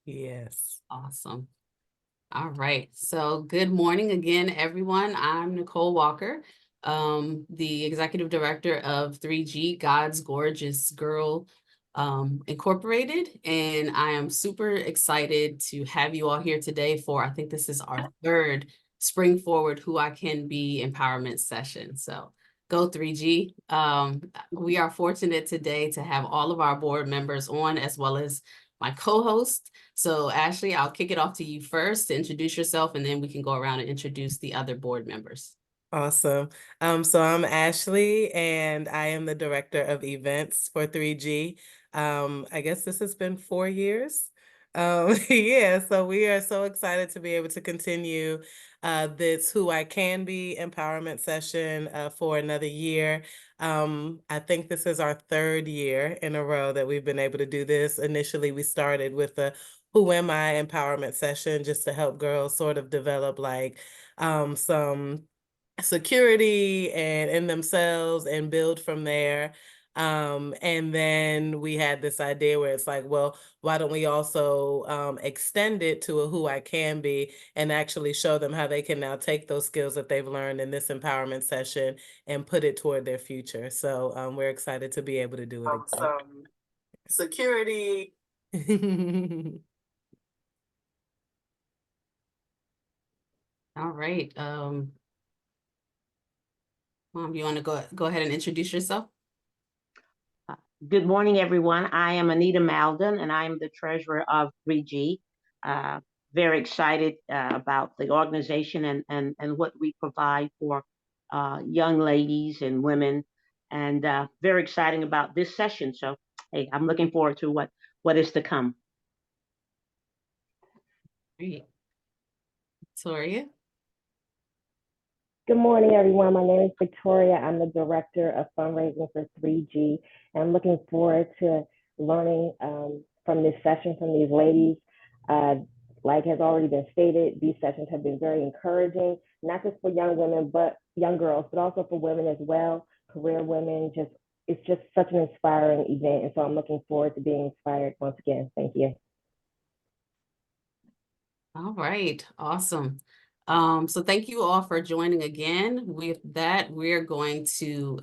Yes. Awesome. All right. So good morning again, everyone. I'm Nicole Walker, the executive director of 3G, God's Gorgeous Girl Incorporated. And I am super excited to have you all here today for, I think this is our third Spring Forward Who I Can Be empowerment session. So go 3G. We are fortunate today to have all of our board members on, as well as my co-host. So Ashley, I'll kick it off to you first to introduce yourself, and then we can go around and introduce the other board members. Awesome. So I'm Ashley, and I am the director of events for 3G. I guess this has been 4 years. Yeah, so we are so excited to be able to continue this Who I Can Be empowerment session for another year. I think this is our third year in a row that we've been able to do this. Initially, we started with the Who Am I empowerment session just to help girls sort of develop like some security and in themselves and build from there. And then we had this idea where it's like, well, why don't we also extend it to a Who I Can Be and actually show them how they can now take those skills that they've learned in this empowerment session and put it toward their future. So we're excited to be able to do it again. Some security. All right. Mom, you want to go ahead and introduce yourself? Good morning, everyone. I am Anita Malden, and I am the treasurer of 3G. Very excited about the organization and what we provide for young ladies and women, and very exciting about this session. So, hey, I'm looking forward to what is to come. Great. Victoria? Good morning, everyone. My name is Victoria. I'm the director of fundraising for 3G, and I'm looking forward to learning from this session from these ladies. Like has already been stated, these sessions have been very encouraging, not just for young women, but young girls, but also for women as well, career women. It's just such an inspiring event, and so I'm looking forward to being inspired once again. Thank you. All right, awesome. So thank you all for joining again. With that, we're going to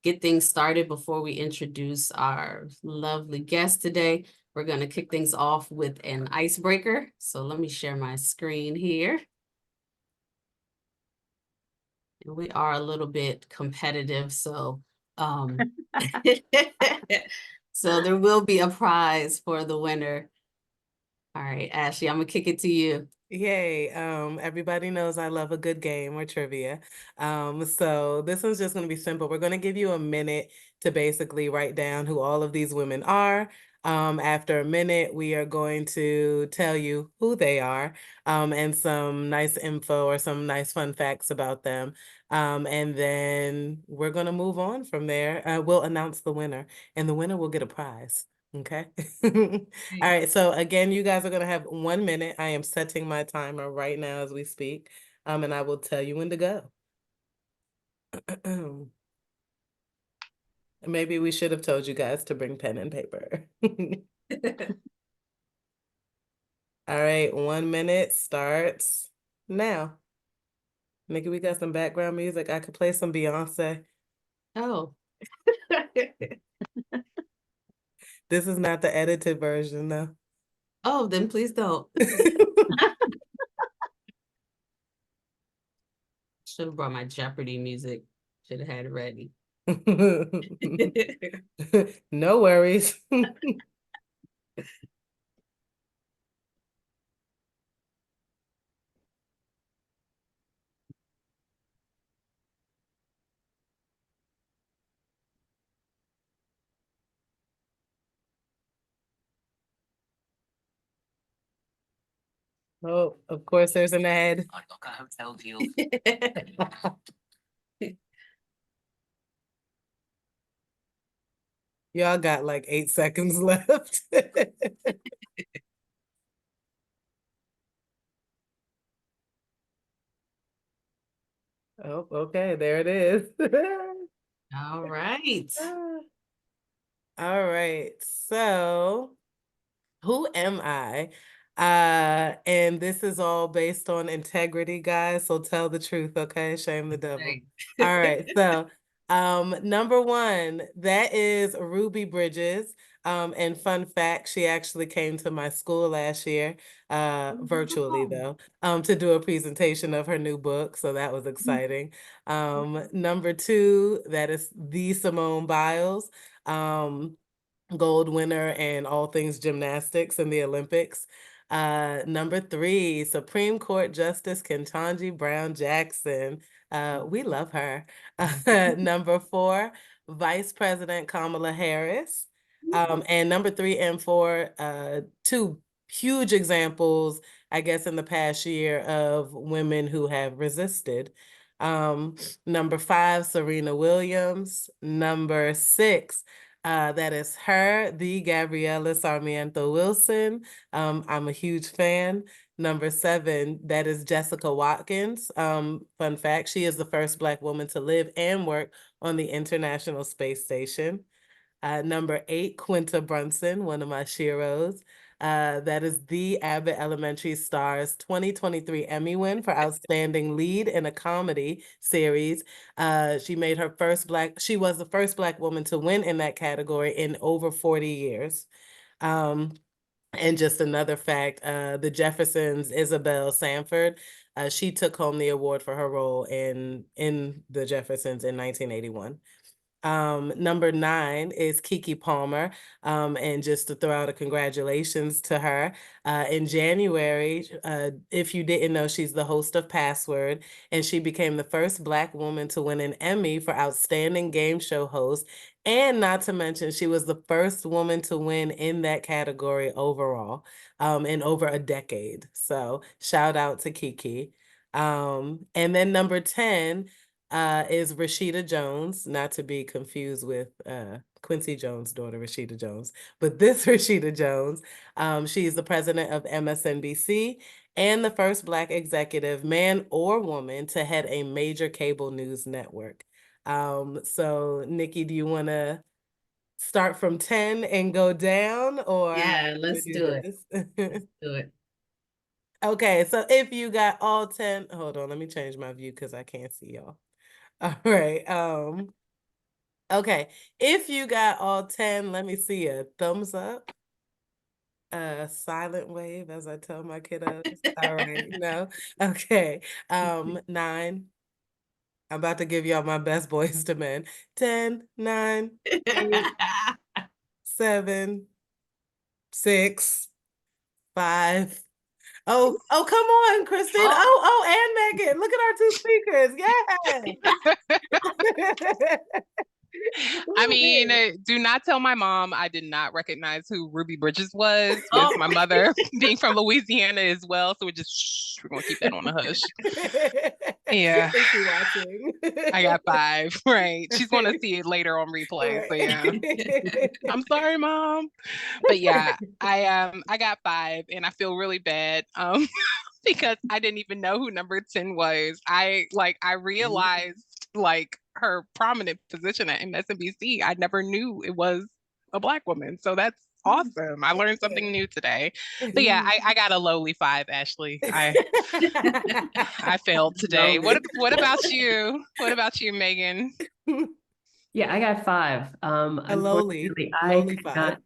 get things started before we introduce our lovely guest today. We're going to kick things off with an icebreaker. So let me share my screen here. And we are a little bit competitive, so so there will be a prize for the winner. All right, Ashley, I'm gonna kick it to you. Yay. Everybody knows I love a good game or trivia. So this one's just going to be simple. We're going to give you a minute to basically write down who all of these women are. After a minute, we are going to tell you who they are, and some nice info or some nice fun facts about them. And then we're going to move on from there. We'll announce the winner, and the winner will get a prize. Okay. All right. So again, you guys are going to have 1 minute. I am setting my timer right now as we speak. And I will tell you when to go. Maybe we should have told you guys to bring pen and paper. All right. 1 minute starts now. Nikki, we got some background music. I could play some Beyonce. Oh. This is not the edited version, though. Oh, then please don't. Should have brought my Jeopardy music. Should have had it ready. No worries. Oh, of course, there's an ad. I got a hotel deal. Y'all got like 8 seconds left. Oh, okay, there it is. All right. All right, so Who am I? And this is all based on integrity, guys. So tell the truth, okay? Shame the devil. Right. All right. So, number one, that is Ruby Bridges. And fun fact, she actually came to my school last year, virtually though, to do a presentation of her new book. So that was exciting. Number two, that is the Simone Biles. Gold winner in all things gymnastics in the Olympics. Number three, Supreme Court Justice Ketanji Brown Jackson. We love her. Number four, Vice President Kamala Harris. And number three and four, two huge examples, I guess, in the past year of women who have resisted. Number five, Serena Williams. Number six, that is her, the Gabriela Sarmiento Wilson. I'm a huge fan. Number seven, that is Jessica Watkins. Fun fact, she is the first Black woman to live and work on the International Space Station. Number eight, Quinta Brunson, one of my sheroes. That is the Abbott Elementary Stars 2023 Emmy win for Outstanding Lead in a Comedy Series. She was the first Black woman to win in that category in over 40 years. And just another fact, the Jeffersons, Isabel Sanford, she took home the award for her role in the Jeffersons in 1981. Number nine is Keke Palmer. And just to throw out a congratulations to her, in January, if you didn't know, she's the host of Password, and she became the first Black woman to win an Emmy for Outstanding Game Show Host. And not to mention, she was the first woman to win in that category overall, in over a decade. So shout out to Keke. And then number 10, is Rashida Jones, not to be confused with Quincy Jones' daughter, Rashida Jones, but this Rashida Jones. She's the president of MSNBC and the first Black executive, man or woman, to head a major cable news network. So Nikki, do you want to start from 10 and go down, or how Yeah, do you let's do do it. this? Let's do it. Okay, so if you got all 10, hold on, let me change my view because I can't see y'all. All right. Okay. If you got all 10, let me see a thumbs up. Silent wave, as I tell my kiddos. All right. No. Okay. 9. I'm about to give y'all my best boys to men. 10, 9, 8, 7, 6, 5. Oh, come on, Christine. And Megan. Look at our two speakers. Yeah. I mean, do not tell my mom I did not recognize who Ruby Bridges was, with Oh. my mother being from Louisiana as well. So we're going to keep that on the hush. Yeah. Is she watching? I got 5, right? She's going to see it later on replay. Right. So yeah. I'm sorry, Mom. But yeah, I got 5 and I feel really bad because I didn't even know who number 10 was. I realized like her prominent position at MSNBC. I never knew it was a Black woman. So that's awesome. I learned something new today. But yeah, I got a lowly 5, Ashley. I failed today. What about you? What about you, Megan? Yeah, I got 5. A lowly Unfortunately, lowly could 5. not.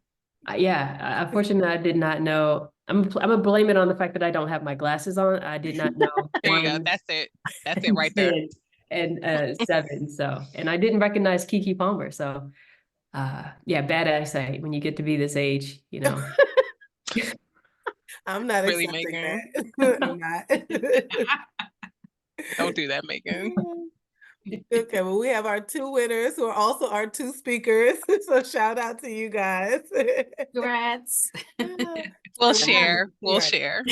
Unfortunately, I did not know. I'm gonna blame it on the fact that I don't have my glasses on. I did not know There you go. 1, That's it. That's it right there. 10, and 7. So, and I didn't recognize Keke Palmer. So, yeah, bad eyesight when you get to be this age, you know. I'm not Really, accepting Megan? that. I'm not. Don't do that, Megan. Okay, well, we have our 2 winners who are also our 2 speakers. So shout out to you guys. Congrats. We'll And share. We'll right. share.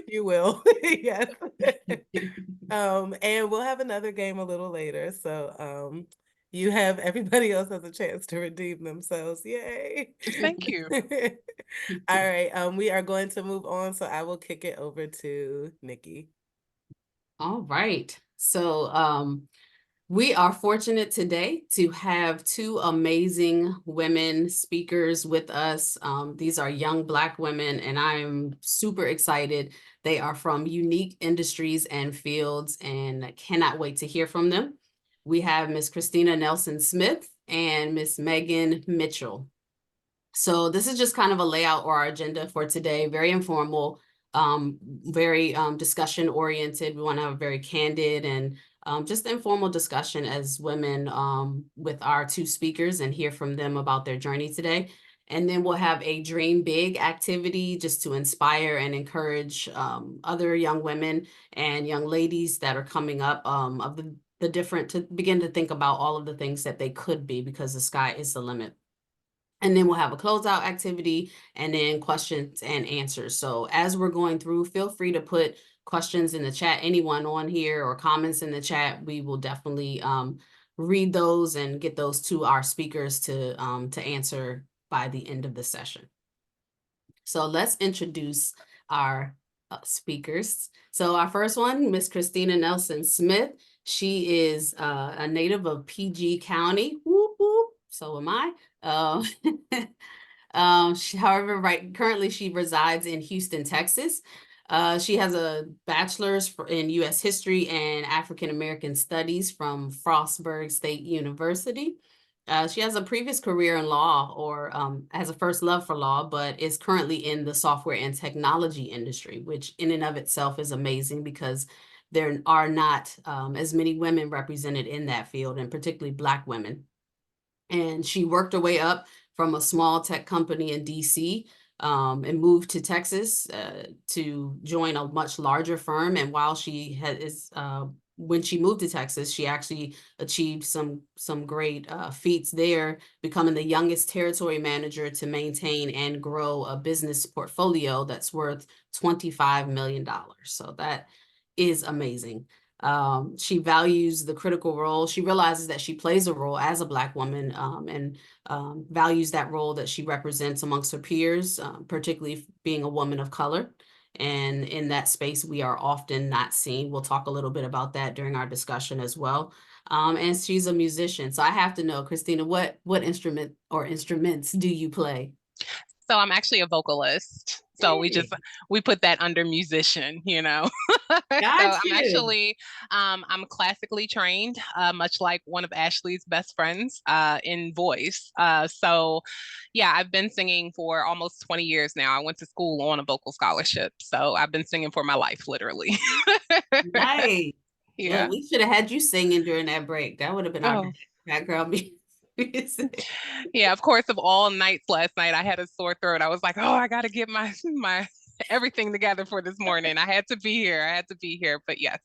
You will. Yes. And we'll have another game a little later. So you have everybody else has a chance to redeem themselves. Yay. Thank you. All right. We are going to move on. So I will kick it over to Nikki. All right. So We are fortunate today to have two amazing women speakers with us. These are young Black women, and I'm super excited. They are from unique industries and fields, and I cannot wait to hear from them. We have Miss Christina Nelson-Smith and Miss Megan Mitchell. So this is just kind of a layout or our agenda for today, very informal, very discussion oriented. We want to have a very candid and just informal discussion as women with our two speakers and hear from them about their journey today. And then we'll have a Dream Big activity just to inspire and encourage other young women and young ladies that are coming up of the different, to begin to think about all of the things that they could be, because the sky is the limit. And then we'll have a closeout activity and then questions and answers. So as we're going through, feel free to put questions in the chat, anyone on here, or comments in the chat. We will definitely read those and get those to our speakers to answer by the end of the session. So let's introduce our speakers. So our first one, Miss Christina Nelson-Smith. She is a native of PG County. Whoop, whoop. So am I. However, currently she resides in Houston, Texas. She has a bachelor's in U.S. History and African American Studies from Frostburg State University. She has a previous career in law, or has a first love for law, but is currently in the software and technology industry, which in and of itself is amazing because there are not as many women represented in that field, and particularly Black women. And she worked her way up from a small tech company in DC and moved to Texas to join a much larger firm. And while she when she moved to Texas, she actually achieved some great feats there, becoming the youngest territory manager to maintain and grow a business portfolio that's worth $25 million. So that is amazing. She values the critical role. She realizes that she plays a role as a Black woman and values that role that she represents amongst her peers, particularly being a woman of color. And in that space, we are often not seen. We'll talk a little bit about that during our discussion as well. And she's a musician. So I have to know, Christina, what instrument or instruments do you play? So I'm actually a vocalist. So we put that under musician, you know. So I'm actually I'm classically trained, much like one of Ashley's best friends in voice. So yeah, I've been singing for almost 20 years now. I went to school on a vocal scholarship. So I've been singing for my life, literally. Nice. Yeah. Look, we should have had you singing during that break. That would have been our background music. Yeah, of course, of all nights last night, I had a sore throat. I was like, oh, I got to get my everything together for this morning. I had to be here. I had to be here. But yes,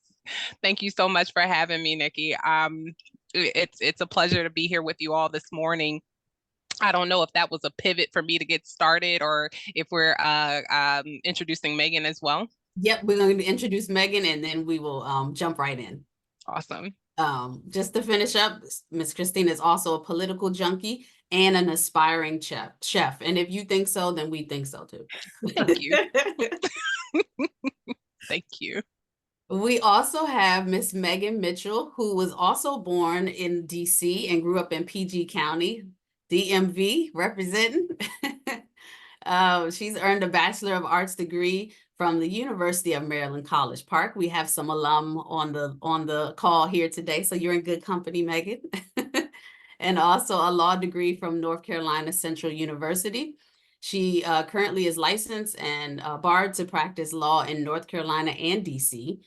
thank you so much for having me, Nikki. It's a pleasure to be here with you all this morning. I don't know if that was a pivot for me to get started or if we're introducing Megan as well. Yep, we're going to introduce Megan and then we will jump right in. Awesome. Just to finish up, Miss Christina is also a political junkie and an aspiring chef. And if you think so, then we think so too. Thank you. Thank you. We also have Miss Megan Mitchell, who was also born in DC and grew up in PG County, DMV, representing. She's earned a Bachelor of Arts degree from the University of Maryland, College Park. We have some alum on the call here today, so you're in good company, Megan. And also a law degree from North Carolina Central University. She currently is licensed and barred to practice law in North Carolina and DC.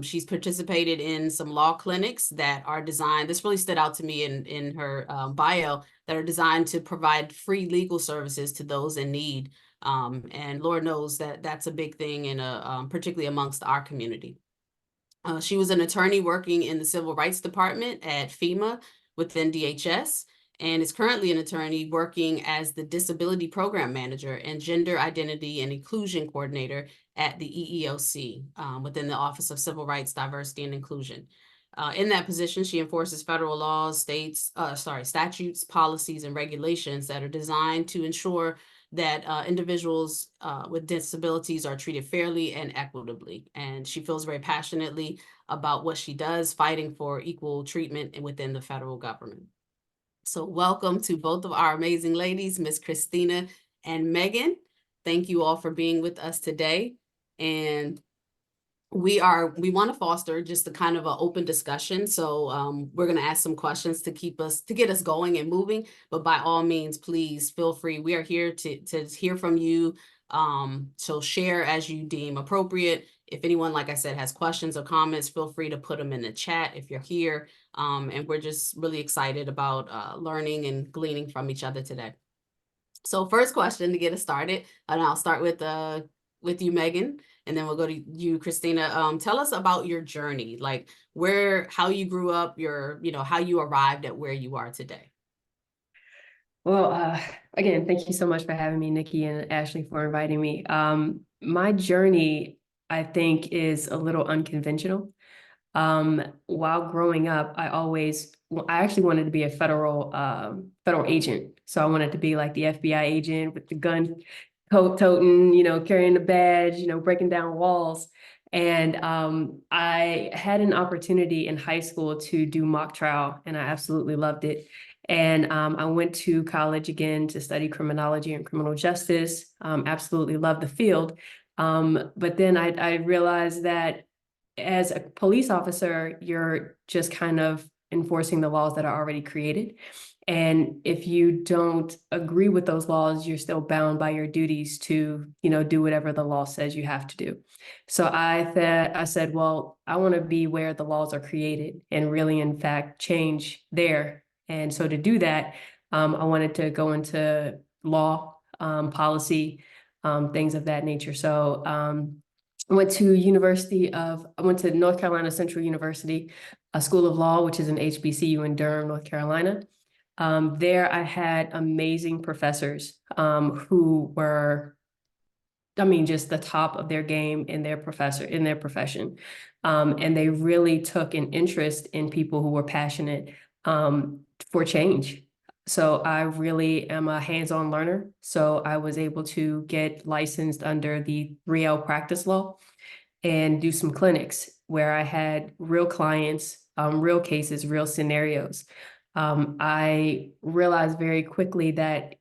She's participated in some law clinics that are designed, this really stood out to me in her bio, that are designed to provide free legal services to those in need. And Lord knows that that's a big thing, in particularly amongst our community. She was an attorney working in the Civil Rights Department at FEMA within DHS, and is currently an attorney working as the Disability Program Manager and Gender Identity and Inclusion Coordinator at the EEOC within the Office of Civil Rights, Diversity, and Inclusion. In that position, she enforces federal laws, statutes, policies, and regulations that are designed to ensure that individuals with disabilities are treated fairly and equitably. And she feels very passionately about what she does, fighting for equal treatment within the federal government. So welcome to both of our amazing ladies, Miss Christina and Megan. Thank you all for being with us today. And we want to foster just a kind of an open discussion. So we're going to ask some questions to get us going and moving. But by all means, please feel free. We are here to hear from you. So share as you deem appropriate. If anyone, like I said, has questions or comments, feel free to put them in the chat if you're here. And we're just really excited about learning and gleaning from each other today. So first question to get us started, and I'll start with you, Megan, and then we'll go to you, Christina. Tell us about your journey, like how you grew up, how you arrived at where you are today. Well, again, thank you so much for having me, Nikki and Ashley, for inviting me. My journey, I think, is a little unconventional. While growing up, I actually wanted to be a federal agent. So I wanted to be like the FBI agent with the gun, coat toting, carrying the badge, breaking down walls. And I had an opportunity in high school to do mock trial, and I absolutely loved it. And I went to college again to study criminology and criminal justice. Absolutely loved the field. But then I realized that as a police officer, you're just kind of enforcing the laws that are already created. And if you don't agree with those laws, you're still bound by your duties to, do whatever the law says you have to do. So I said, well, I want to be where the laws are created and really, in fact, change there. And so to do that, I wanted to go into law, policy, things of that nature. So I went to North Carolina Central University, a School of Law, which is an HBCU in Durham, North Carolina. There I had amazing professors who were, just the top of their game in their profession. And they really took an interest in people who were passionate for change. So I really am a hands-on learner. So I was able to get licensed under the 3L practice law and do some clinics where I had real clients, real cases, real scenarios. I realized very quickly that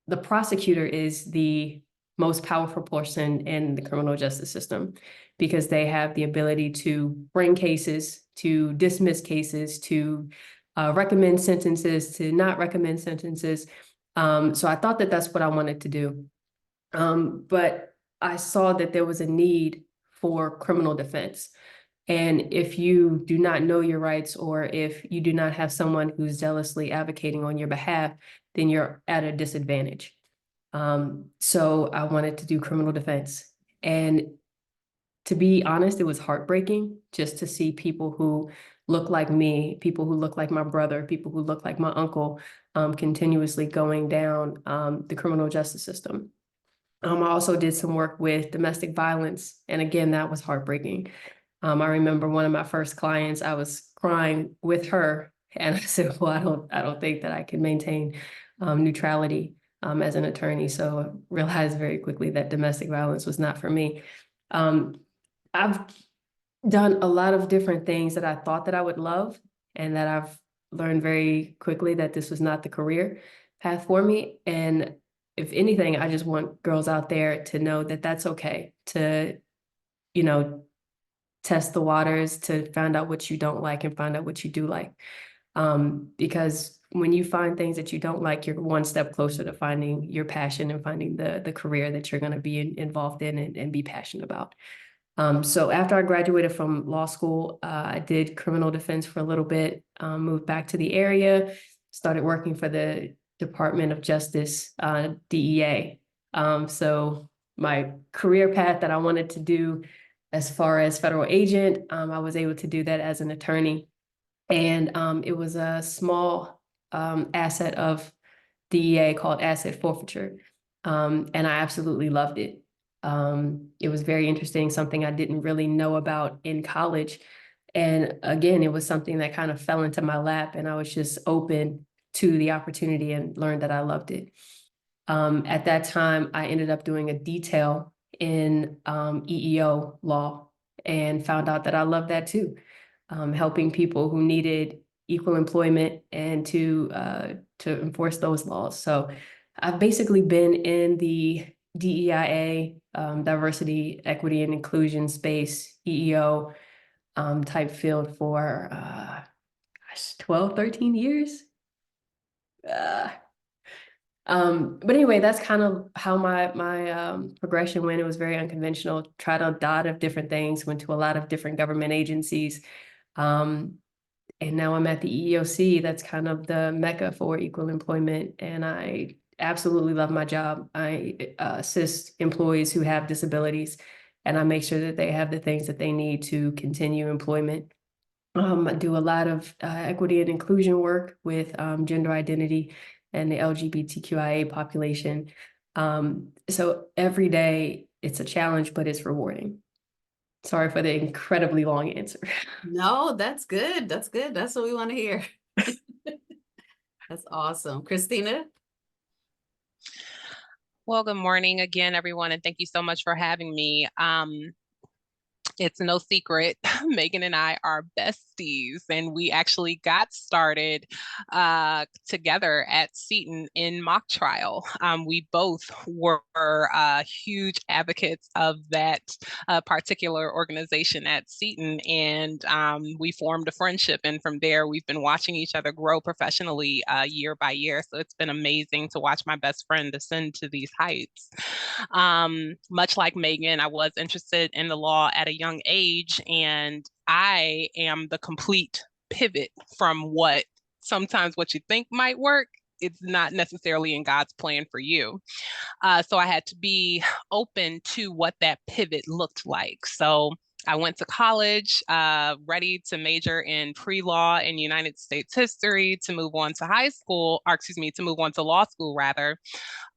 the prosecutor is the most powerful person in the criminal justice system because they have the ability to bring cases, to dismiss cases, to recommend sentences, to not recommend sentences. So I thought that that's what I wanted to do. But I saw that there was a need for criminal defense. And if you do not know your rights, or if you do not have someone who's zealously advocating on your behalf, then you're at a disadvantage. So I wanted to do criminal defense. And to be honest, it was heartbreaking just to see people who look like me, people who look like my brother, people who look like my uncle, continuously going down the criminal justice system. I also did some work with domestic violence. And again, that was heartbreaking. I remember one of my first clients, I was crying with her. And I said, well, I don't think that I can maintain neutrality as an attorney. So I realized very quickly that domestic violence was not for me. I've done a lot of different things that I thought that I would love, and that I've learned very quickly that this was not the career path for me. And if anything, I just want girls out there to know that that's okay to, test the waters, to find out what you don't like and find out what you do like. Because when you find things that you don't like, you're one step closer to finding your passion and finding the career that you're going to be involved in and be passionate about. So after I graduated from law school, I did criminal defense for a little bit, moved back to the area, started working for the Department of Justice, DEA. So my career path that I wanted to do as far as federal agent, I was able to do that as an attorney. And it was a small asset of DEA called asset forfeiture. And I absolutely loved it. It was very interesting, something I didn't really know about in college. And again, it was something that kind of fell into my lap, and I was just open to the opportunity and learned that I loved it. At that time, I ended up doing a detail in EEO law and found out that I loved that too, helping people who needed equal employment and to enforce those laws. So I've basically been in the DEIA, diversity, equity, and inclusion space, EEO type field for 12, 13 years. But anyway, that's kind of how my progression went. It was very unconventional. Tried a lot of different things, went to a lot of different government agencies. And now I'm at the EEOC. That's kind of the mecca for equal employment. And I absolutely love my job. I assist employees who have disabilities, and I make sure that they have the things that they need to continue employment. I do a lot of equity and inclusion work with gender identity and the LGBTQIA population. So every day it's a challenge, but it's rewarding. Sorry for the incredibly long answer. No, that's good. That's good. That's what we want to hear. That's awesome. Christina? Well, good morning again, everyone, and thank you so much for having me. It's no secret, Megan and I are besties, and we actually got started together at Seton in mock trial. We both were huge advocates of that particular organization at Seton, and we formed a friendship. And from there, we've been watching each other grow professionally year by year. So it's been amazing to watch my best friend ascend to these heights. Much like Megan, I was interested in the law at a young age, and I am the complete pivot from what you think might work. It's not necessarily in God's plan for you. So I had to be open to what that pivot looked like. So I went to college, ready to major in pre-law and United States history, to move on to to move on to law school rather.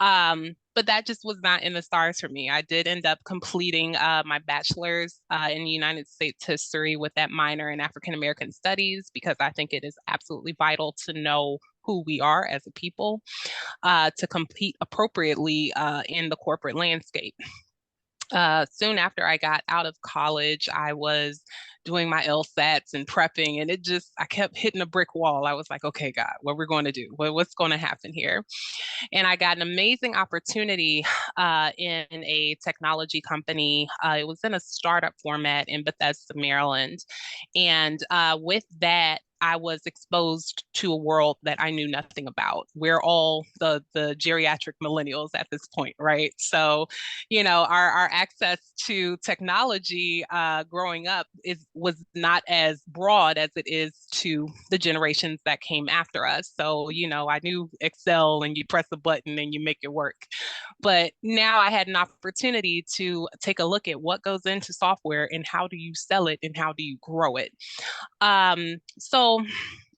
But that just was not in the stars for me. I did end up completing my bachelor's in United States history with that minor in African American studies, because I think it is absolutely vital to know who we are as a people, to compete appropriately in the corporate landscape. Soon after I got out of college, I was doing my LSATs and prepping, and I kept hitting a brick wall. I was like, okay, God, what are we going to do? What's going to happen here? And I got an amazing opportunity in a technology company. It was in a startup format in Bethesda, Maryland. And with that, I was exposed to a world that I knew nothing about. We're all the geriatric millennials at this point, right? So, our access to technology growing up was not as broad as it is to the generations that came after us. So, I knew Excel and you press a button and you make it work. But now I had an opportunity to take a look at what goes into software and how do you sell it and how do you grow it. So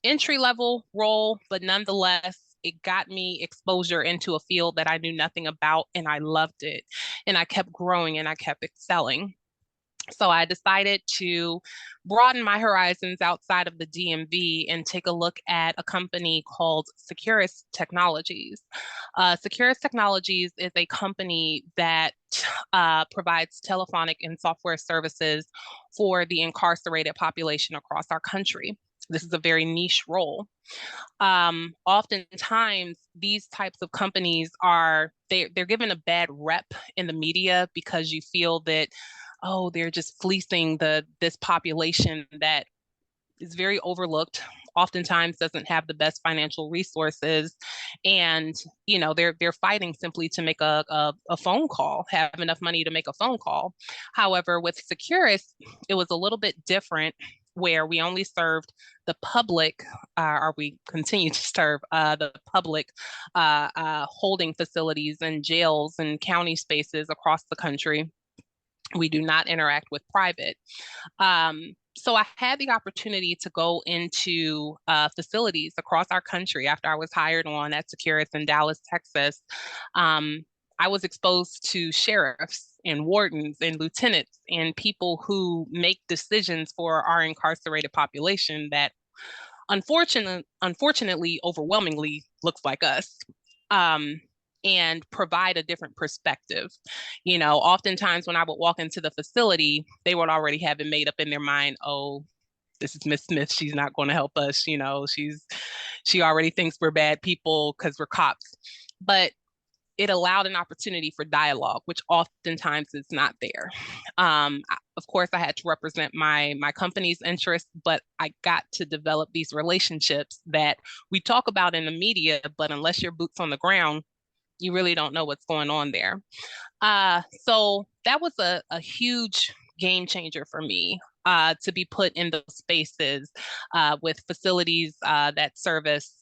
entry level role, but nonetheless, it got me exposure into a field that I knew nothing about, and I loved it. And I kept growing and I kept excelling. So I decided to broaden my horizons outside of the DMV and take a look at a company called Securus Technologies. Securus Technologies is a company that provides telephonic and software services for the incarcerated population across our country. This is a very niche role. Oftentimes, these types of companies they're given a bad rep in the media because you feel that, oh, they're just fleecing this population that is very overlooked, oftentimes doesn't have the best financial resources, and they're fighting simply to make a phone call, have enough money to make a phone call. However, with Securus, it was a little bit different, where we only served the public, or we continue to serve the public holding facilities and jails and county spaces across the country. We do not interact with private. So I had the opportunity to go into facilities across our country after I was hired on at Securus in Dallas, Texas. I was exposed to sheriffs and wardens and lieutenants and people who make decisions for our incarcerated population that unfortunately, overwhelmingly looks like us. and provide a different perspective. You know, oftentimes when I would walk into the facility, they would already have it made up in their mind, oh, this is Miss Smith. She's not going to help us. You know, she already thinks we're bad people because we're cops. But it allowed an opportunity for dialogue, which oftentimes is not there. Of course, I had to represent my company's interests, but I got to develop these relationships that we talk about in the media, but unless your boots on the ground, you really don't know what's going on there. So that was a huge game changer for me, to be put in those spaces with facilities that service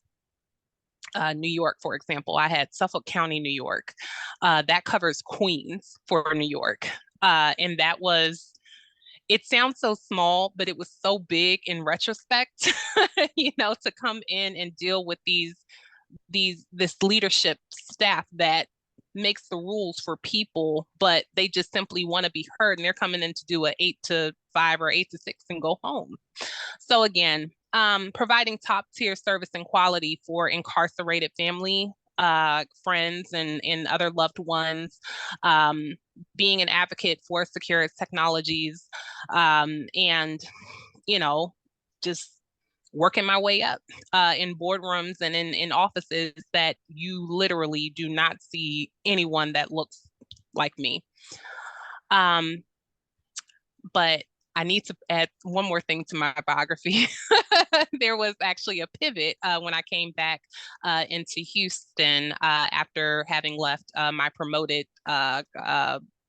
New York, for example. I had Suffolk County, New York. That covers Queens for New York. And that was, it sounds so small, but it was so big in retrospect, you know, to come in and deal with this leadership staff that makes the rules for people, but they just simply want to be heard, and they're coming in to do a 8 to 5 or 8 to 6 and go home. So again, providing top tier service and quality for incarcerated family, friends, and other loved ones, being an advocate for secure technologies, and, you know, just working my way up in boardrooms and in offices that you literally do not see anyone that looks like me. But I need to add one more thing to my biography. There was actually a pivot when I came back into Houston after having left my promoted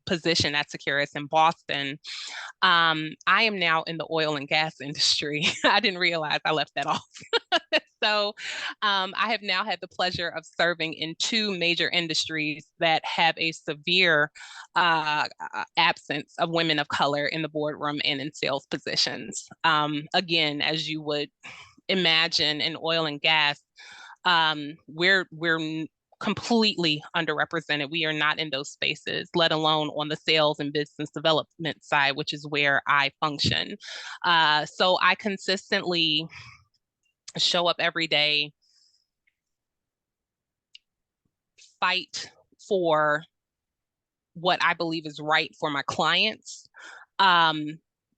position at Securus in Boston. I am now in the oil and gas industry. I didn't realize I left that off. So I have now had the pleasure of serving in 2 major industries that have a severe absence of women of color in the boardroom and in sales positions. Again, as you would imagine, in oil and gas, we're completely underrepresented. We are not in those spaces, let alone on the sales and business development side, which is where I function. So I consistently show up every day, fight for what I believe is right for my clients, and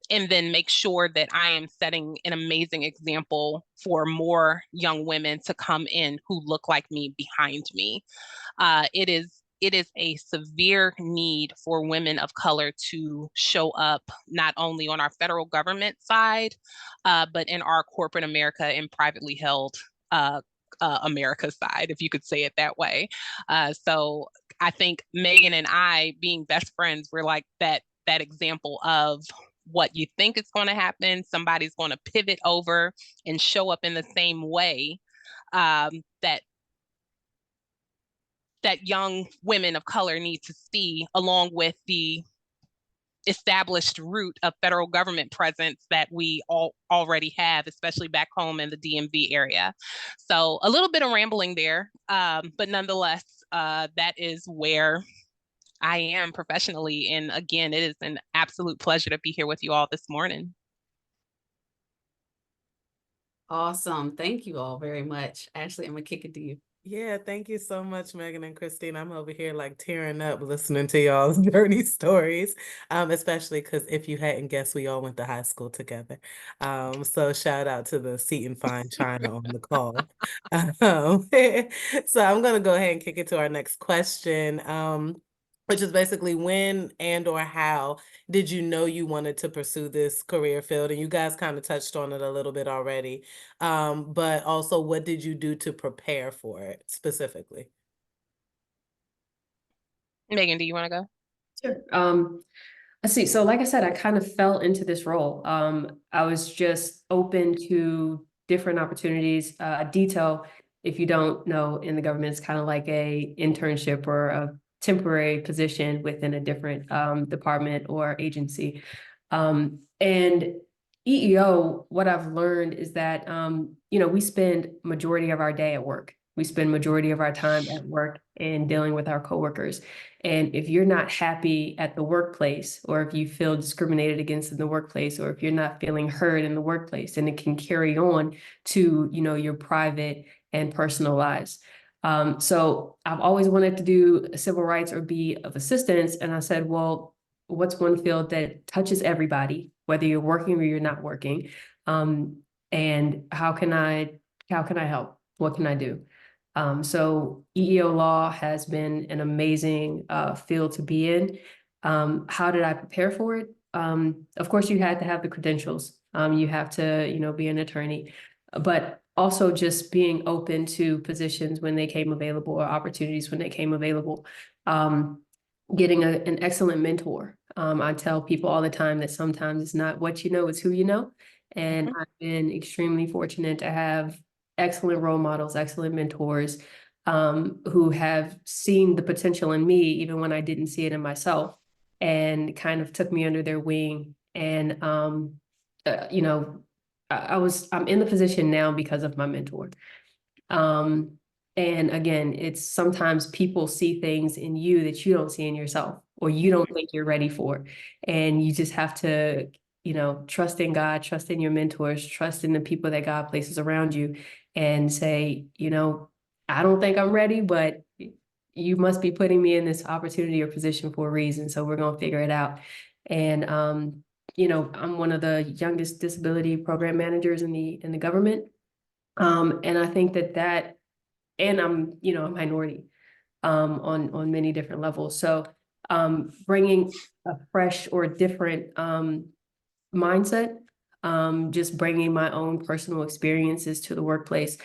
then make sure that I am setting an amazing example for more young women to come in who look like me behind me. It is a severe need for women of color to show up not only on our federal government side, but in our corporate America and privately held America side, if you could say it that way. So I think Megan and I, being best friends, we're like that example of what you think is going to happen. Somebody's going to pivot over and show up in the same way that young women of color need to see, along with the established route of federal government presence that we all already have, especially back home in the DMV area. So a little bit of rambling there, but nonetheless, that is where I am professionally. And again, it is an absolute pleasure to be here with you all this morning. Awesome. Thank you all very much. Ashley, I'm gonna kick it to you. Yeah, thank you so much, Megan and Christina. I'm over here like tearing up listening to y'all's journey stories, especially because if you hadn't guessed, we all went to high school together. So shout out to the Seton Fine China on the call. So I'm gonna go ahead and kick it to our next question, which is basically when and or how did you know you wanted to pursue this career field? And you guys kind of touched on it a little bit already. But also, what did you do to prepare for it specifically? Megan, do you want to go? Sure. Let's see. So like I said, I kind of fell into this role. I was just open to different opportunities. Detail, if you don't know, in the government, it's kind of like a internship or a temporary position within a different department or agency. And EEO, what I've learned is that, we spend majority of our day at work. We spend majority of our time at work and dealing with our coworkers. And if you're not happy at the workplace, or if you feel discriminated against in the workplace, or if you're not feeling heard in the workplace, then it can carry on to, your private and personal lives. So I've always wanted to do civil rights or be of assistance. And I said, well, what's one field that touches everybody, whether you're working or you're not working? And how can I help? What can I do? So EEO law has been an amazing field to be in. How did I prepare for it? Of course, you had to have the credentials. You have to, be an attorney, but also just being open to positions when they came available or opportunities when they came available. Getting an excellent mentor. I tell people all the time that sometimes it's not what you know, it's who you know. And I've been extremely fortunate to have excellent role models, excellent mentors, who have seen the potential in me, even when I didn't see it in myself, and kind of took me under their wing. And, I'm in the position now because of my mentor. And again, it's sometimes people see things in you that you don't see in yourself, or you don't think you're ready for. And you just have to, trust in God, trust in your mentors, trust in the people that God places around you, and say, I don't think I'm ready, but you must be putting me in this opportunity or position for a reason. So we're going to figure it out. And, I'm one of the youngest disability program managers in the government. And I think and I'm, a minority, on many different levels. So, bringing a fresh or different, mindset, just bringing my own personal experiences to the workplace,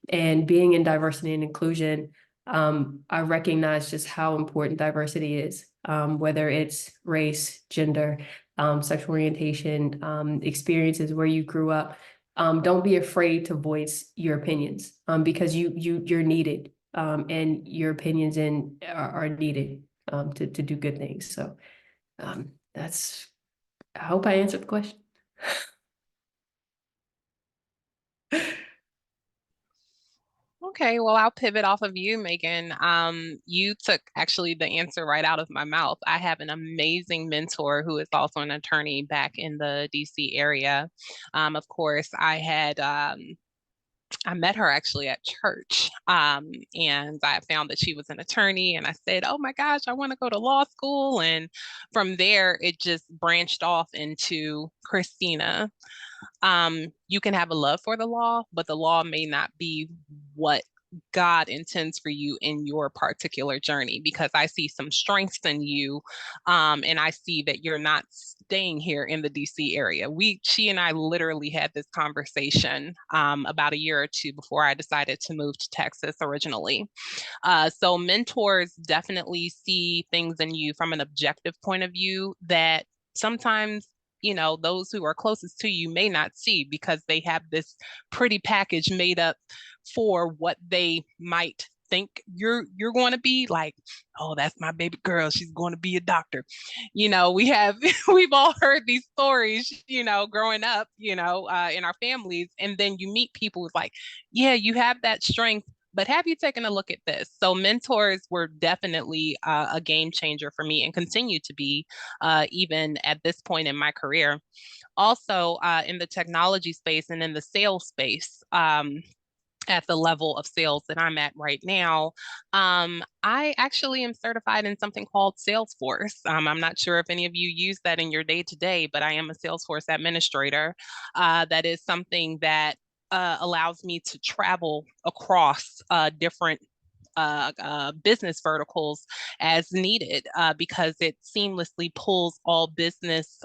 and being in diversity and inclusion, I recognize just how important diversity is, whether it's race, gender, sexual orientation, experiences where you grew up. Don't be afraid to voice your opinions, because you're needed, and your opinions are needed, to do good things. So that's, I hope I answered the question. Okay, well, I'll pivot off of you, Megan. You took actually the answer right out of my mouth. I have an amazing mentor who is also an attorney back in the DC area. Of course, I met her actually at church, and I found that she was an attorney, and I said, "Oh my gosh, I want to go to law school." And from there, it just branched off into Christina. You can have a love for the law, but the law may not be what God intends for you in your particular journey, because I see some strengths in you, and I see that you're not staying here in the DC area. She and I literally had this conversation about a year or two before I decided to move to Texas originally. So mentors definitely see things in you from an objective point of view that sometimes, those who are closest to you may not see, because they have this pretty package made up for what they might think you're going to be. Like, oh, that's my baby girl, she's going to be a doctor. We've all heard these stories, growing up, in our families. And then you meet people who's like, yeah, you have that strength, but have you taken a look at this? So mentors were definitely a game changer for me, and continue to be, even at this point in my career. Also, in the technology space and in the sales space, at the level of sales that I'm at right now, I actually am certified in something called Salesforce. I'm not sure if any of you use that in your day to day, but I am a Salesforce administrator. That is something that allows me to travel across different business verticals as needed, because it seamlessly pulls all business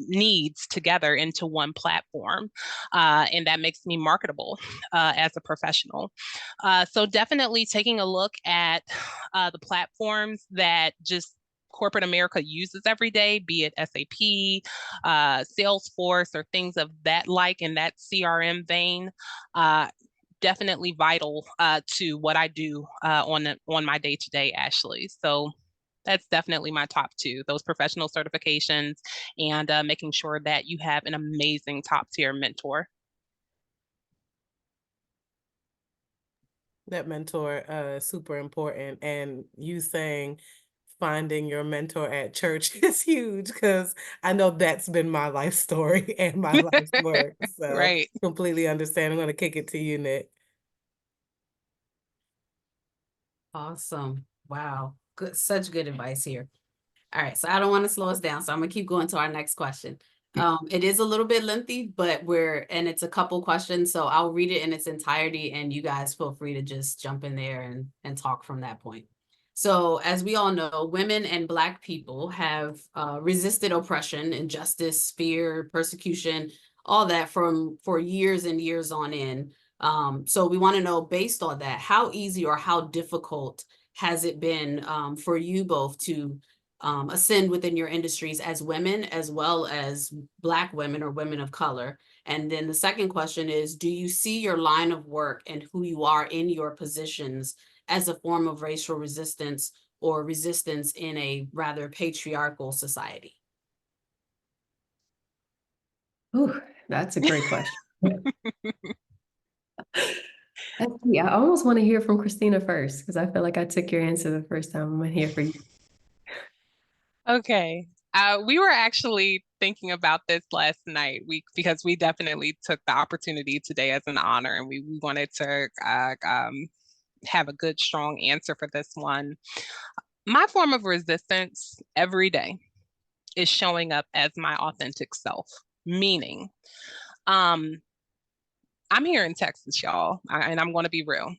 needs together into one platform. And that makes me marketable as a professional. So definitely taking a look at the platforms that just corporate America uses every day, be it SAP, Salesforce, or things of that like in that CRM vein. Definitely vital to what I do on my day to day, Ashley. So that's definitely my top two: those professional certifications, and making sure that you have an amazing top tier mentor. That mentor, super important. And you saying finding your mentor at church is huge, because I know that's been my life story and my life's work. So Right. completely understand. I'm going to kick it to you, Nick. Awesome. Wow. Good, such good advice here. All right, so I don't want to slow us down, so I'm gonna keep going to our next question. It is a little bit lengthy, but and it's a couple questions, so I'll read it in its entirety, and you guys feel free to just jump in there and talk from that point. So, as we all know, women and Black people have resisted oppression, injustice, fear, persecution, all that for years and years on end. So we want to know, based on that, how easy or how difficult has it been for you both to ascend within your industries as women, as well as Black women or women of color? And then the second question is, do you see your line of work and who you are in your positions as a form of racial resistance or resistance in a rather patriarchal society? Ooh, that's a great question. Yeah, I almost want to hear from Christina first, because I feel like I took your answer the first time. I'm gonna hear for you. Okay. We were actually thinking about this last night because we definitely took the opportunity today as an honor, and we wanted to have a good, strong answer for this one. My form of resistance every day is showing up as my authentic self, meaning um, I'm here in Texas, y'all, and I'm going to be real.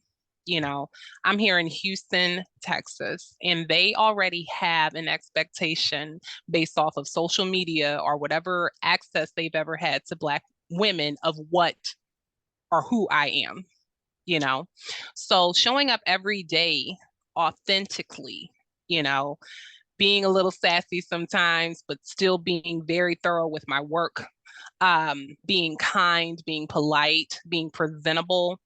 You know, I'm here in Houston, Texas, and they already have an expectation based off of social media or whatever access they've ever had to Black women of what or who I am, you know? So showing up every day authentically, you know, being a little sassy sometimes, but still being very thorough with my work, being kind, being polite, being presentable.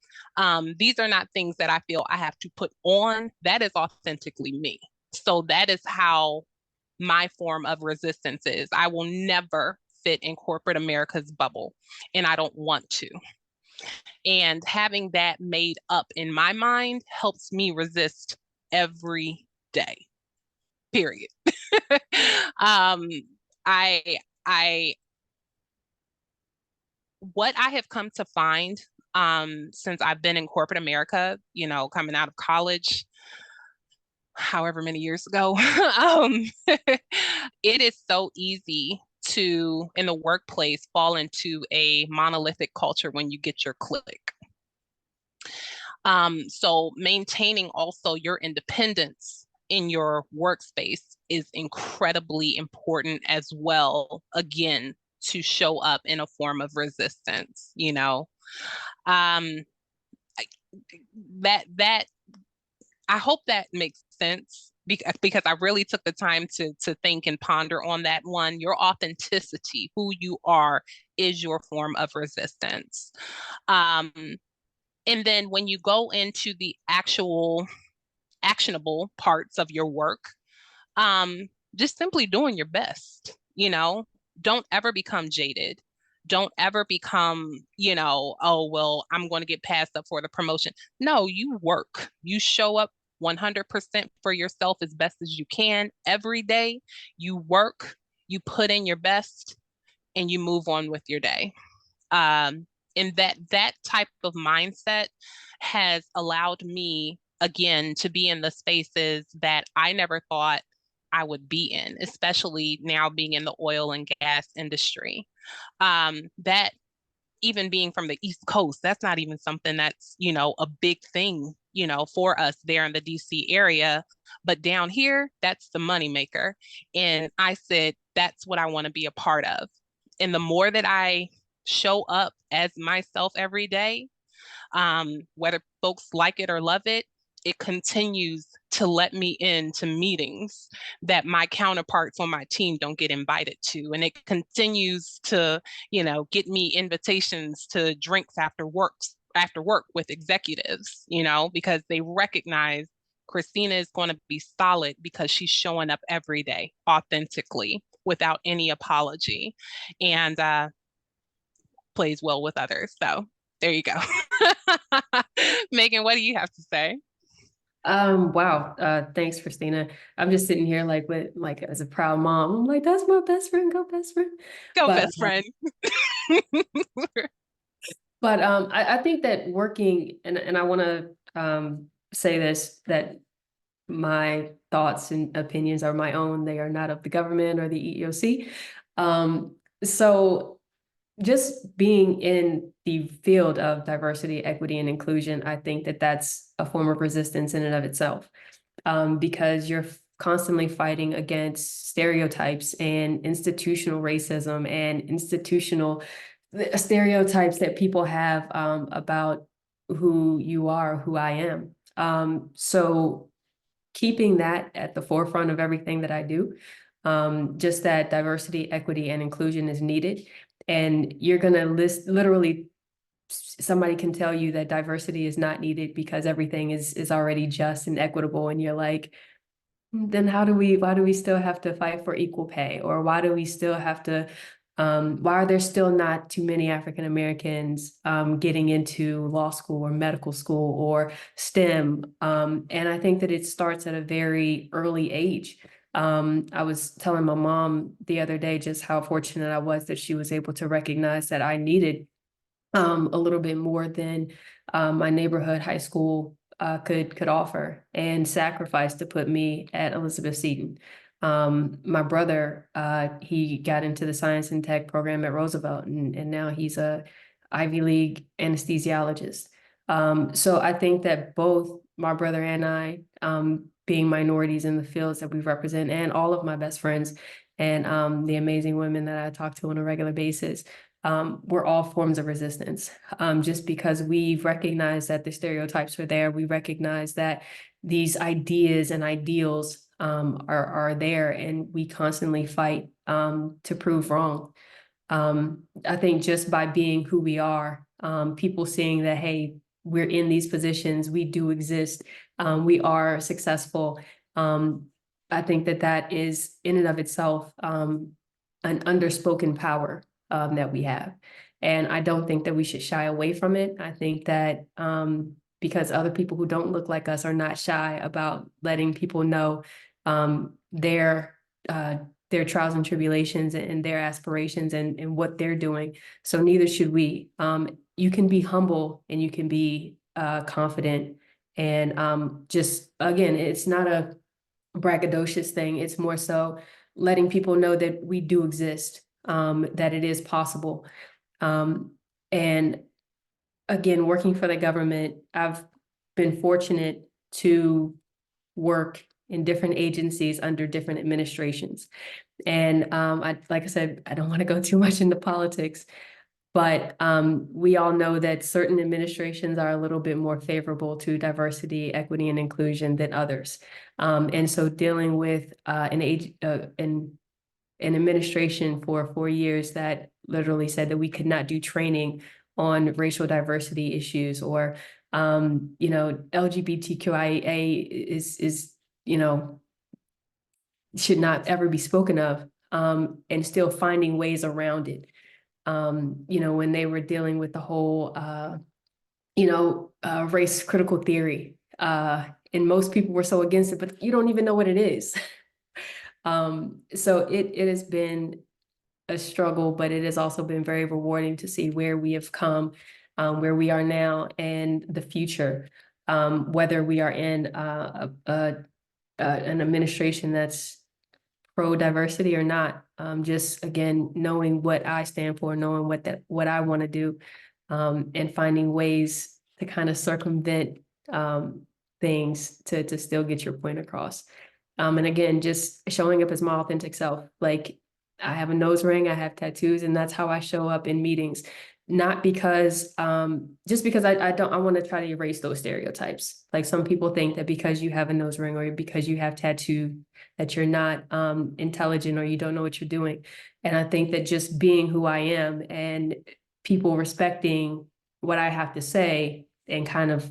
These are not things that I feel I have to put on. That is authentically me. So that is how my form of resistance is. I will never fit in corporate America's bubble, and I don't want to. And having that made up in my mind helps me resist every day, period. um, I, I, what I have come to find since I've been in corporate America, you know, coming out of college, however many years ago, it is so easy to, in the workplace, fall into a monolithic culture when you get your click. So maintaining also your independence in your workspace is incredibly important as well, again, to show up in a form of resistance, you know. Um, that I hope that makes sense because I really took the time to think and ponder on that one. Your authenticity, who you are, is your form of resistance. Um, and then when you go into the actual actionable parts of your work, um, just simply doing your best, you know, don't ever become jaded. Don't ever become, you know, oh, well, I'm going to get passed up for the promotion. No, you work, you show up 100% for yourself as best as you can every day. You work, you put in your best, and you move on with your day. Um, and that type of mindset has allowed me again to be in the spaces that I never thought I would be in, especially now being in the oil and gas industry. That even being from the East Coast, that's not even something that's, you know, a big thing, you know, for us there in the DC area. But down here, that's the moneymaker. And I said, that's what I want to be a part of. And the more that I show up as myself every day, whether folks like it or love it, it continues to let me into meetings that my counterparts on my team don't get invited to. And it continues to, you know, get me invitations to drinks after work with executives, you know, because they recognize Christina is going to be solid because she's showing up every day authentically without any apology, and plays well with others. So there you go. Megan, what do you have to say? Wow. Thanks, Christina. I'm just sitting here like as a proud mom. I'm like, that's my best friend, go best friend. Go, But best friend. I think that working, and I want to say this, that my thoughts and opinions are my own. They are not of the government or the EEOC. So just being in the field of diversity, equity, and inclusion, I think that that's a form of resistance in and of itself, because you're constantly fighting against stereotypes and institutional racism and institutional stereotypes that people have about who you are, who I am. So keeping that at the forefront of everything that I do, just that diversity, equity, and inclusion is needed. And you're going to literally, somebody can tell you that diversity is not needed because everything is already just and equitable. And you're like, then why do we still have to fight for equal pay? Or why do we still have to, why are there still not too many African Americans getting into law school or medical school or STEM? And I think that it starts at a very early age. I was telling my mom the other day just how fortunate I was that she was able to recognize that I needed a little bit more than my neighborhood high school could offer, and sacrifice to put me at Elizabeth Seton. My brother, he got into the science and tech program at Roosevelt, and now he's a Ivy League anesthesiologist. So I think that both my brother and I, being minorities in the fields that we represent, and all of my best friends and the amazing women that I talk to on a regular basis, we're all forms of resistance. Just because we recognize that the stereotypes are there, we recognize that these ideas and ideals are there, and we constantly fight to prove wrong. I think just by being who we are, people seeing that, hey, we're in these positions, we do exist, we are successful. I think that that is in and of itself an underspoken power that we have. And I don't think that we should shy away from it. I think that because other people who don't look like us are not shy about letting people know their trials and tribulations and their aspirations and what they're doing. So neither should we. You can be humble and you can be confident. And just, again, it's not a braggadocious thing. It's more so letting people know that we do exist, that it is possible. And again, working for the government, I've been fortunate to work in different agencies under different administrations. And like I said, I don't want to go too much into politics, but we all know that certain administrations are a little bit more favorable to diversity, equity, and inclusion than others. And so dealing with an administration for 4 years that literally said that we could not do training on racial diversity issues, or LGBTQIA is should not ever be spoken of, and still finding ways around it. When they were dealing with the whole race critical theory, and most people were so against it, but you don't even know what it is. So it has been a struggle, but it has also been very rewarding to see where we have come, where we are now, and the future. Whether we are in an administration that's pro-diversity or not, just again knowing what I stand for, knowing what I want to do, and finding ways to kind of circumvent things to still get your point across. And again, just showing up as my authentic self. Like, I have a nose ring, I have tattoos, and that's how I show up in meetings. Not because, just because I want to try to erase those stereotypes. Like, some people think that because you have a nose ring or because you have tattoo, that you're not intelligent or you don't know what you're doing. And I think that just being who I am and people respecting what I have to say, and kind of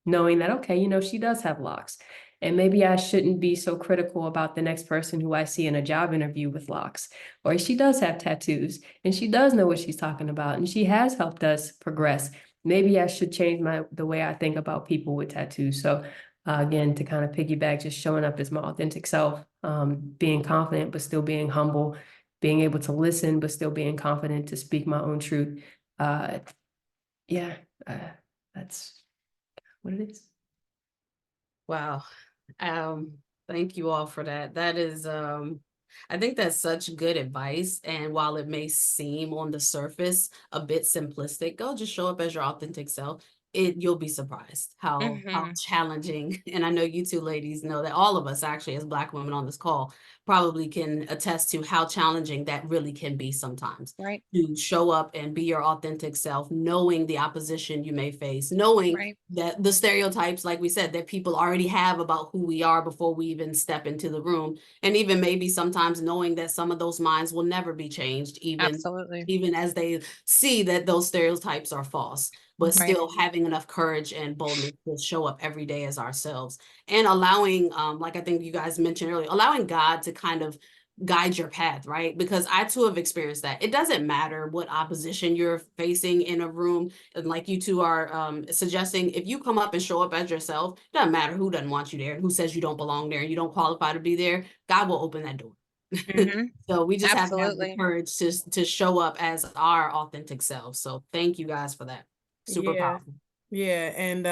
knowing that, okay, she does have locks. And maybe I shouldn't be so critical about the next person who I see in a job interview with locks. Or she does have tattoos and she does know what she's talking about and she has helped us progress. Maybe I should change the way I think about people with tattoos. So again, to kind of piggyback, just showing up as my authentic self, being confident, but still being humble, being able to listen, but still being confident to speak my own truth. That's what it is. Wow. Um, Thank you all for that. That is, I think that's such good advice. And while it may seem on the surface a bit simplistic, go just show up as your authentic self. You'll be surprised how challenging. And I know you two ladies know that all of us actually as Black women on this call probably can attest to how challenging that really can be sometimes. Right. To show up and be your authentic self, knowing the opposition you may face, knowing Right. that the stereotypes, like we said, that people already have about who we are before we even step into the room. And even maybe sometimes knowing that some of those minds will never be changed, Absolutely. even as they see that those stereotypes are false, but Right. still having enough courage and boldness to show up every day as ourselves and allowing, like I think you guys mentioned earlier, allowing God to kind of guide your path, right? Because I too have experienced that. It doesn't matter what opposition you're facing in a room. And like you two are suggesting, if you come up and show up as yourself, it doesn't matter who doesn't want you there and who says you don't belong there and you don't qualify to be there, God will open that door. So we just have to have the Absolutely. courage to show up as our authentic selves. So thank you guys for that. Super Yeah. powerful. Yeah, and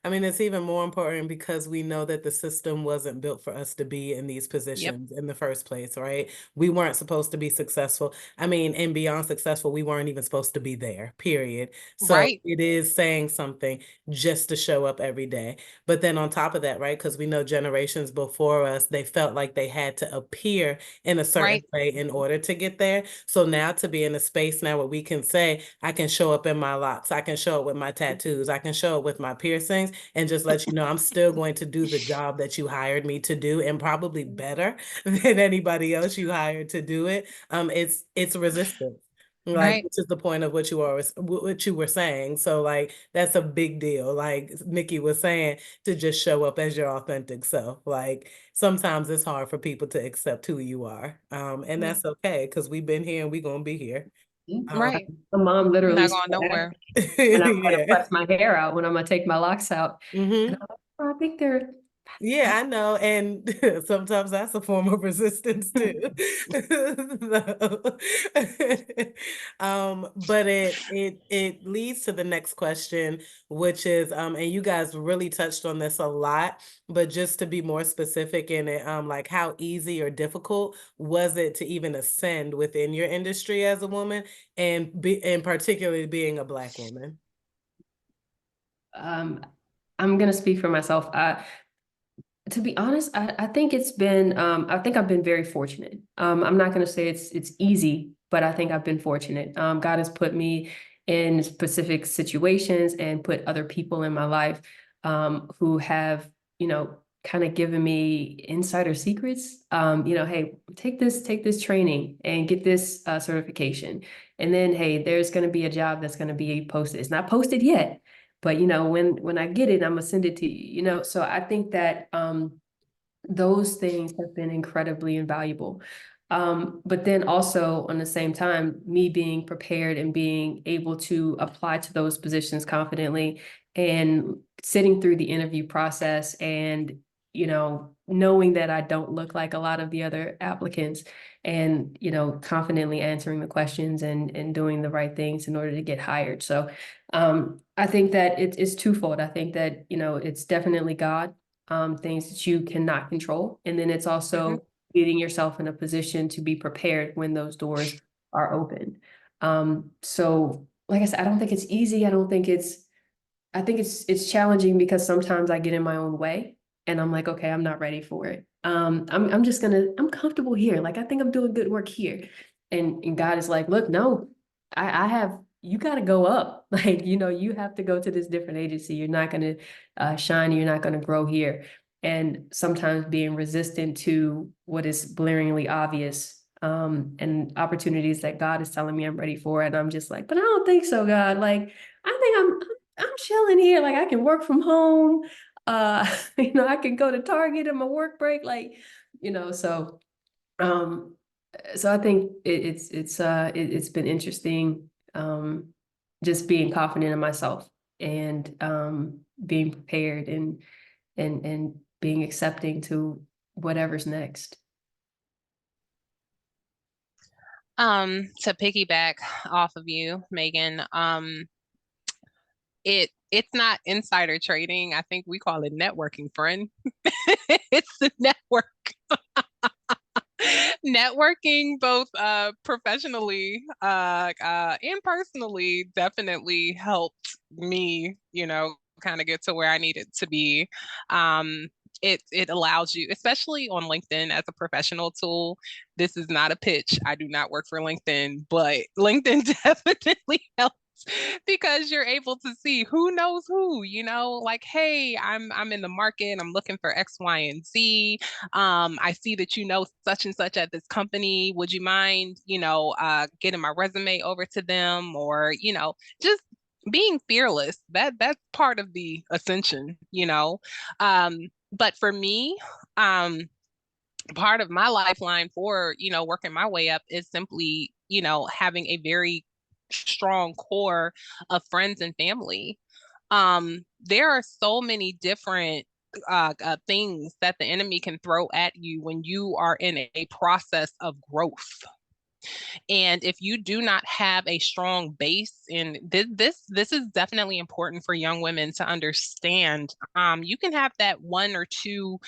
I mean it's even more important because we know that the system wasn't built for us to be in these Yep. positions in the first place, right? We weren't supposed to be successful. I mean, and beyond successful, we weren't even supposed to be there, period. So Right. it is saying something just to show up every day. But then on top of that, right, because we know generations before us, they felt like they had to appear in a certain Right. way in order to get there. So now to be in a space now where we can say, I can show up in my locks, I can show up with my tattoos, I can show up with my piercings, and just let you know I'm still going to do the job that you hired me to do, and probably better than anybody else you hired to do it. It's resistance. Like, Right. which is the point of what you were saying. So like that's a big deal. Like Nikki was saying, to just show up as your authentic self. Like sometimes it's hard for people to accept who you are. And that's okay because we've been here and we're gonna be here. Right. My mom literally Not said going that nowhere. when I'm going to Yeah. press my hair out, when I'm going to take my locks out. Hmm. And I'm like, "Oh, I think they're, Yeah, I know. And sometimes that's a form of resistance too. So, but it leads to the next question, which is and you guys really touched on this a lot, but just to be more specific in it, like how easy or difficult was it to even ascend within your industry as a woman and particularly being a Black woman? I'm going to speak for myself. To be honest, I think it's been, I think I've been very fortunate. I'm not going to say it's easy, but I think I've been fortunate. God has put me in specific situations and put other people in my life who have, kind of given me insider secrets. Hey, take this training and get this certification. And then, hey, there's going to be a job that's going to be posted. It's not posted yet, but when I get it, I'm gonna send it to you. So I think that those things have been incredibly invaluable. But then also on the same time, me being prepared and being able to apply to those positions confidently and sitting through the interview process and, knowing that I don't look like a lot of the other applicants and, confidently answering the questions and doing the right things in order to get hired. So I think that it's twofold. I think that, it's definitely God, things that you cannot control. And then it's also getting yourself in a position to be prepared when those doors are open. So like I said, I don't think it's easy. I think it's challenging because sometimes I get in my own way and I'm like, okay, I'm not ready for it. I'm comfortable here. Like, I think I'm doing good work here. And God is like, look, no, you got to go up. Like, you have to go to this different agency. You're not going to shine. You're not going to grow here. And sometimes being resistant to what is blaringly obvious, and opportunities that God is telling me I'm ready for. And I'm just like, but I don't think so, God. Like, I think I'm chilling here. Like, I can work from home. I can go to Target in my work break. Like, so um so I think it's been interesting, just being confident in myself and being prepared and being accepting to whatever's next. To piggyback off of you, Megan, it's not insider trading. I think we call it networking, friend. It's the network. Networking both professionally and personally definitely helped me, kind of get to where I needed to be. Um, it allows you, especially on LinkedIn as a professional tool. This is not a pitch. I do not work for LinkedIn, but LinkedIn definitely helps because you're able to see who knows who, like, hey, I'm in the market, I'm looking for X, Y, and Z. I see that you know such and such at this company. Would you mind, getting my resume over to them? Or, just being fearless. That's part of the ascension. Um, but for me, um, part of my lifeline for, working my way up is simply, having a very strong core of friends and family. There are so many different things that the enemy can throw at you when you are in a process of growth. And if you do not have a strong base, and this is definitely important for young women to understand. You can have that one or two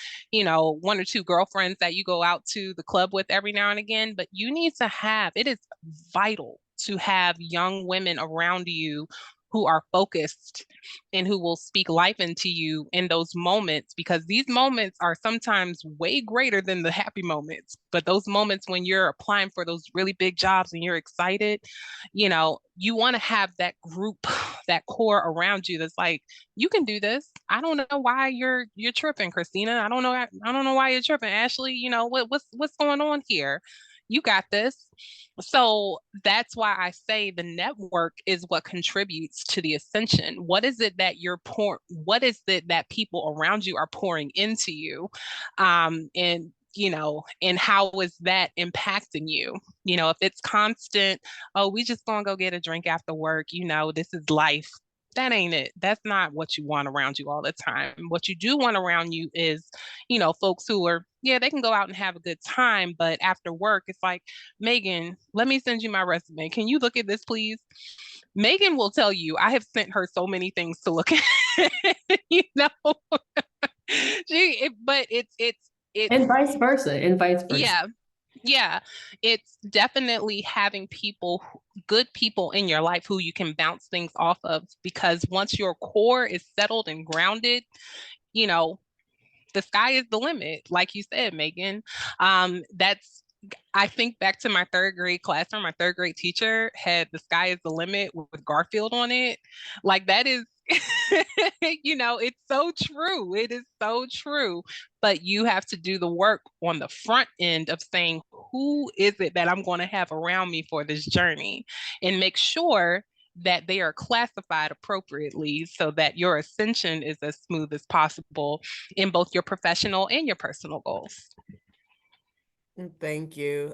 girlfriends that you go out to the club with every now and again, but you need to have, it is vital to have young women around you who are focused and who will speak life into you in those moments, because these moments are sometimes way greater than the happy moments. But those moments when you're applying for those really big jobs and you're excited, you want to have that group, that core around you that's like, you can do this. I don't know why you're tripping, Christina. I don't know why you're tripping, Ashley. What's going on here? You got this. So that's why I say the network is what contributes to the ascension. What is it that what is it that people around you are pouring into you? And how is that impacting you? If it's constant, oh, we just gonna go get a drink after work, this is life. That ain't it. That's not what you want around you all the time. What you do want around you is, folks who are, yeah, they can go out and have a good time, but after work, it's like, Megan, let me send you my resume. Can you look at this, please? Megan will tell you, I have sent her so many things to look at, you know. But it's And vice versa, and vice versa. yeah, yeah, it's definitely having good people in your life who you can bounce things off of, because once your core is settled and grounded, you know, the sky is the limit, like you said, Megan. That's I think back to my third grade classroom. My third grade teacher had "The Sky is the Limit" with Garfield on it. Like that is, it's so true. It is so true. But you have to do the work on the front end of saying, who is it that I'm going to have around me for this journey, and make sure that they are classified appropriately so that your ascension is as smooth as possible in both your professional and your personal goals. Thank you.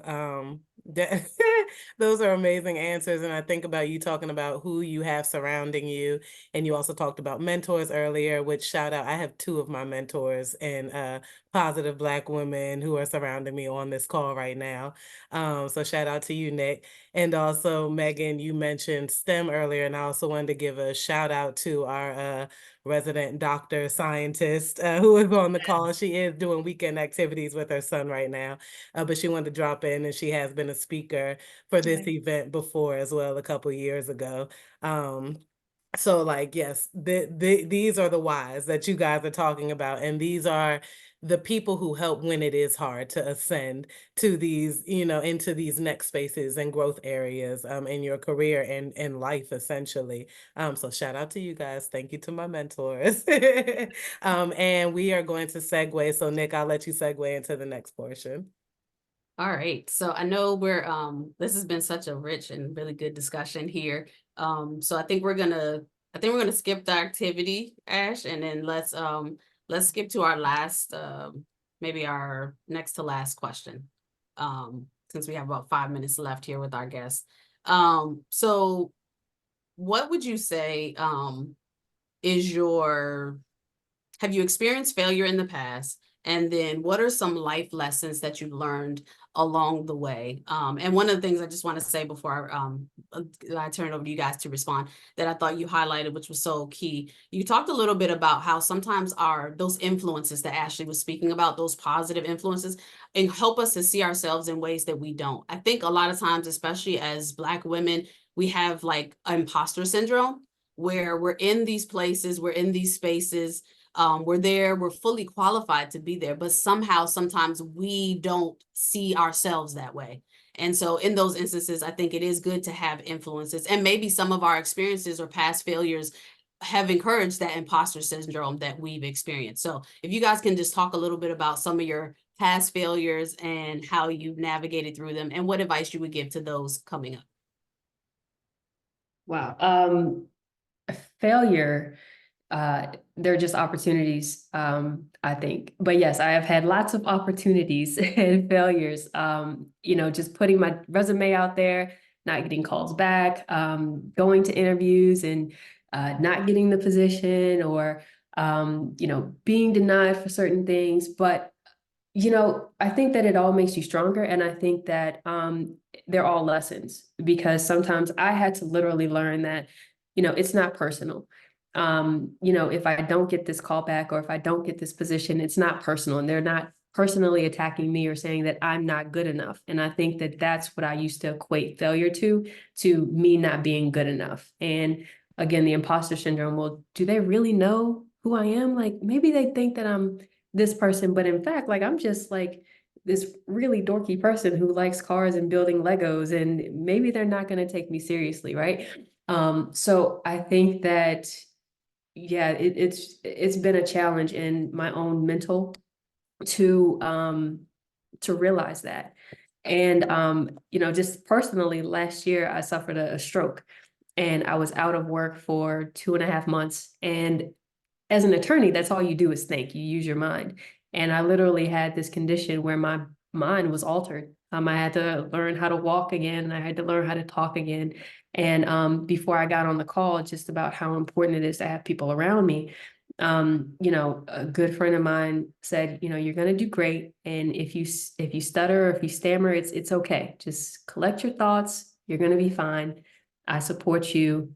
Those are amazing answers. And I think about you talking about who you have surrounding you. And you also talked about mentors earlier, which shout out, I have two of my mentors and positive Black women who are surrounding me on this call right now. So shout out to you, Nick. And also, Megan, you mentioned STEM earlier, and I also wanted to give a shout out to our resident doctor scientist who is on the call. She is doing weekend activities with her son right now, but she wanted to drop in, and she has been a speaker for this event before as well a couple years ago. So like, yes, these are the whys that you guys are talking about. And these are the people who help when it is hard to ascend to these, into these next spaces and growth areas in your career and life, essentially. So shout out to you guys. Thank you to my mentors. And we are going to segue. So Nick, I'll let you segue into the next portion. All right. So I know this has been such a rich and really good discussion here. So I think we're gonna skip the activity, Ash, and then let's skip to our last, maybe our next to last question. Since we have about 5 minutes left here with our guests. So what would you say have you experienced failure in the past? And then what are some life lessons that you learned along the way? And one of the things I just want to say before I turn it over to you guys to respond, that I thought you highlighted, which was so key. You talked a little bit about how sometimes those influences that Ashley was speaking about, those positive influences, and help us to see ourselves in ways that we don't. I think a lot of times, especially as Black women, we have like imposter syndrome, where we're in these places, we're in these spaces, we're there, we're fully qualified to be there, but somehow, sometimes we don't see ourselves that way. And so in those instances, I think it is good to have influences, and maybe some of our experiences or past failures have encouraged that imposter syndrome that we've experienced. So if you guys can just talk a little bit about some of your past failures and how you navigated through them, and what advice you would give to those coming up. Wow. Failure, they're just opportunities, I think. But yes, I have had lots of opportunities and failures. Just putting my resume out there, not getting calls back, going to interviews and not getting the position, or being denied for certain things. But I think that it all makes you stronger. And I think that they're all lessons, because sometimes I had to literally learn that, it's not personal. If I don't get this call back, or if I don't get this position, it's not personal, and they're not personally attacking me or saying that I'm not good enough. And I think that that's what I used to equate failure to me not being good enough. And again, the imposter syndrome, well, do they really know who I am? Like, maybe they think that I'm this person, but in fact, like, I'm just like this really dorky person who likes cars and building Legos, and maybe they're not going to take me seriously, right? So I think that, yeah, it's been a challenge in my own mental to realize that. And just personally, last year I suffered a stroke, and I was out of work for 2.5 months. And as an attorney, that's all you do is think. You use your mind. And I literally had this condition where my mind was altered. I had to learn how to walk again, and I had to learn how to talk again. And before I got on the call, just about how important it is to have people around me, a good friend of mine said, you're going to do great. And if you stutter, or if you stammer, it's okay. Just collect your thoughts. You're going to be fine. I support you.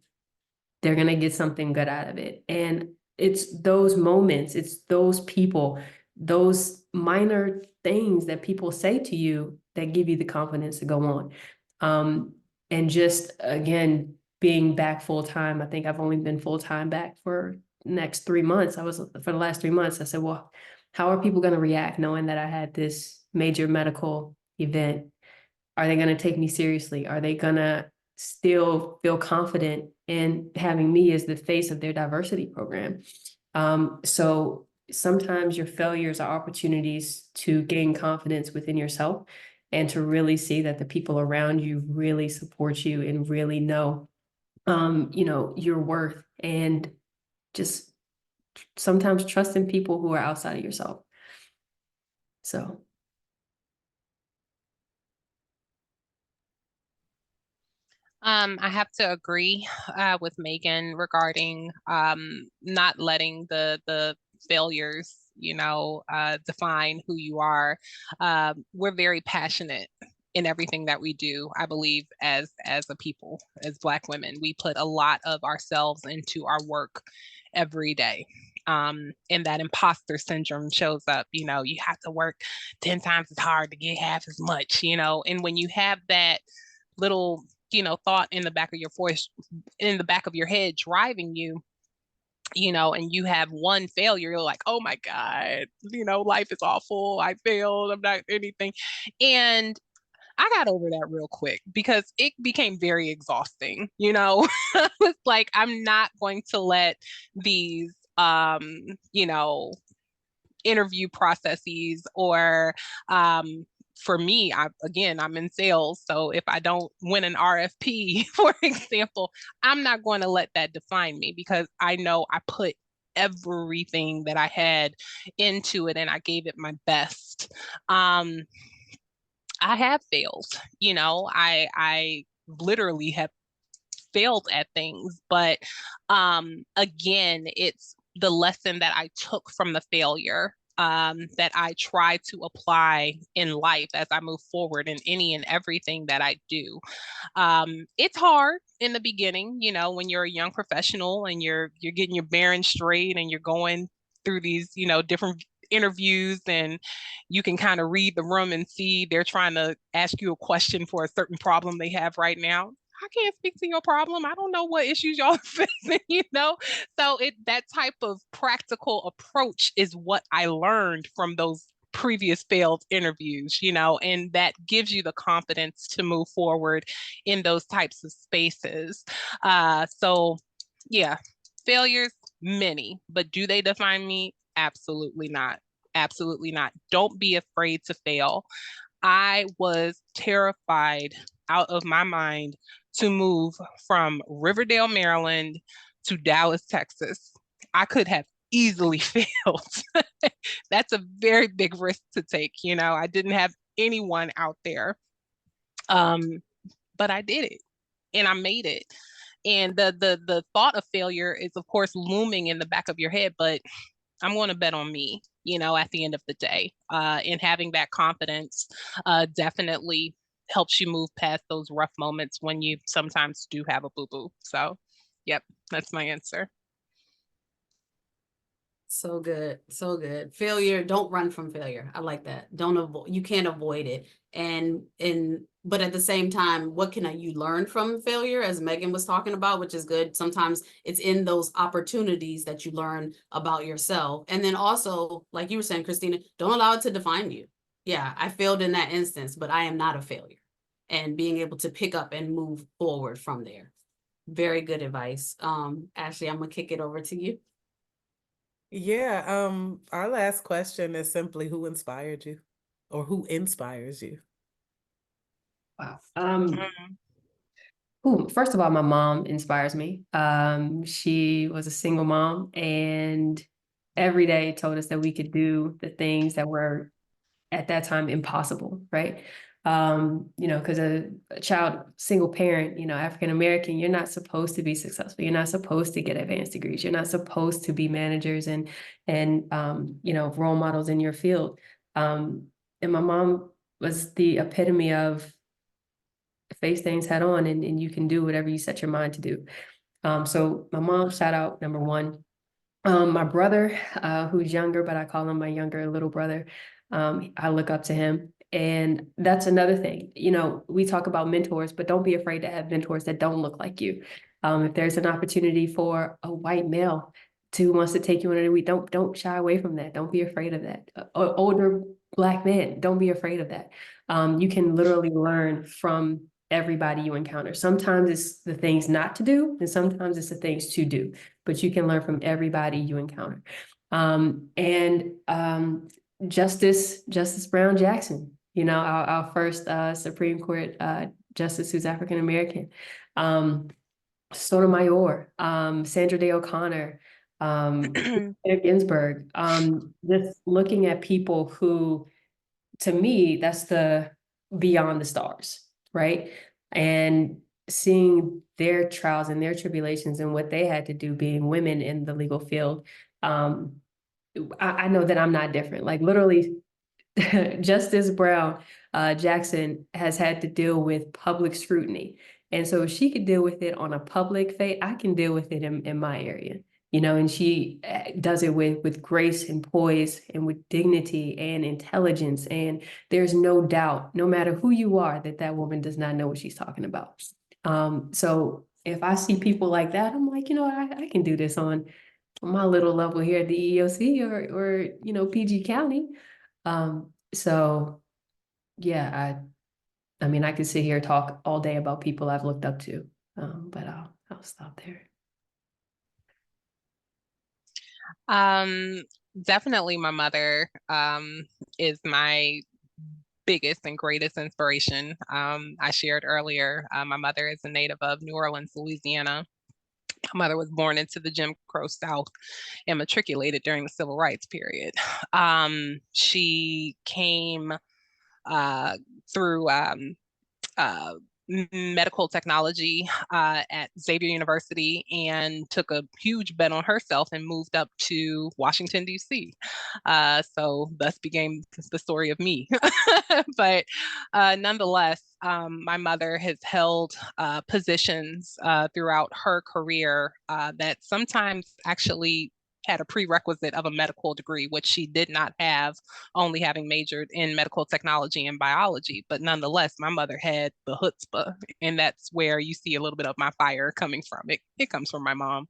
They're going to get something good out of it. And it's those moments, it's those people, those minor things that people say to you that give you the confidence to go on. And just, again, being back full time. I think I've only been full time back for the next 3 months. For the last 3 months, I said, well, how are people going to react knowing that I had this major medical event? Are they going to take me seriously? Are they going to still feel confident in having me as the face of their diversity program? So sometimes your failures are opportunities to gain confidence within yourself, and to really see that the people around you really support you and really know, your worth, and just sometimes trust in people who are outside of yourself. So. I have to agree with Megan regarding not letting the failures, define who you are. We're very passionate in everything that we do. I believe as a people, as Black women, we put a lot of ourselves into our work every day. And that imposter syndrome shows up. You have to work 10 times as hard to get half as much. And when you have that little thought in the back of your voice, in the back of your head, driving you, and you have one failure, you're like, oh my God, life is awful. I failed. I'm not anything. And I got over that real quick, because it became very exhausting. It's like, I'm not going to let these, interview processes, or for me, I'm in sales. So if I don't win an RFP, for example, I'm not going to let that define me, because I know I put everything that I had into it, and I gave it my best. I have failed, I literally have failed at things, but again, it's the lesson that I took from the failure that I try to apply in life as I move forward in any and everything that I do. It's hard in the beginning, you know, when you're a young professional and you're getting your bearings straight and you're going through these, you know, different interviews, and you can kind of read the room and see they're trying to ask you a question for a certain problem they have right now. I can't speak to your problem. I don't know what issues y'all are facing, you know? So that type of practical approach is what I learned from those previous failed interviews, you know, and that gives you the confidence to move forward in those types of spaces. So yeah, failures, many, but do they define me? Absolutely not. Absolutely not. Don't be afraid to fail. I was terrified out of my mind to move from Riverdale, Maryland to Dallas, Texas. I could have easily failed. That's a very big risk to take. You know, I didn't have anyone out there. But I did it and I made it. And the thought of failure is of course looming in the back of your head, but I'm going to bet on me, you know, at the end of the day. And having that confidence definitely helps you move past those rough moments when you sometimes do have a boo-boo. So, yep, that's my answer. So good. So good. Failure, don't run from failure. I like that. Don't avoid, you can't avoid it. But at the same time, what can you learn from failure, as Megan was talking about, which is good. Sometimes it's in those opportunities that you learn about yourself. And then also, like you were saying, Christina, don't allow it to define you. Yeah, I failed in that instance, but I am not a failure. And being able to pick up and move forward from there. Very good advice. Ashley, I'm gonna kick it over to you. Yeah, our last question is simply who inspired you or who inspires you? Wow. Mhm. First of all, my mom inspires me. She was a single mom and every day told us that we could do the things that were at that time impossible, right? You know, because a child, single parent, you know, African American, you're not supposed to be successful. You're not supposed to get advanced degrees. You're not supposed to be managers and you know, role models in your field. And my mom was the epitome of face things head on and you can do whatever you set your mind to do. So my mom, shout out number one. My brother, who's younger, but I call him my younger little brother. I look up to him. And that's another thing. You know, we talk about mentors, but don't be afraid to have mentors that don't look like you. If there's an opportunity for a white male who wants to take you on a week, don't shy away from that. Don't be afraid of that. Older Black man, don't be afraid of that. You can literally learn from everybody you encounter. Sometimes it's the things not to do, and sometimes it's the things to do, but you can learn from everybody you encounter. Justice Brown Jackson, you know, our first Supreme Court justice who's African American. Sotomayor, Sandra Day O'Connor, Ginsburg. Just looking at people who, to me, that's the beyond the stars, right? And seeing their trials and their tribulations and what they had to do being women in the legal field, I know that I'm not different. Like literally, Justice Brown Jackson has had to deal with public scrutiny. And so if she could deal with it on a public fate, I can deal with it in my area. You know, and she does it with grace and poise and with dignity and intelligence. And there's no doubt, no matter who you are, that woman does not know what she's talking about. So if I see people like that, I'm like, you know, I can do this on my little level here at the EEOC or you know, PG County. So yeah, I mean, I could sit here and talk all day about people I've looked up to, but I'll stop there. Definitely my mother is my biggest and greatest inspiration. I shared earlier, my mother is a native of New Orleans, Louisiana. My mother was born into the Jim Crow South and matriculated during the Civil Rights period. She came through medical technology at Xavier University and took a huge bet on herself and moved up to Washington, D.C. So thus began the story of me. But nonetheless, my mother has held positions throughout her career that sometimes actually had a prerequisite of a medical degree, which she did not have, only having majored in medical technology and biology. But nonetheless, my mother had the chutzpah, and that's where you see a little bit of my fire coming from. It comes from my mom.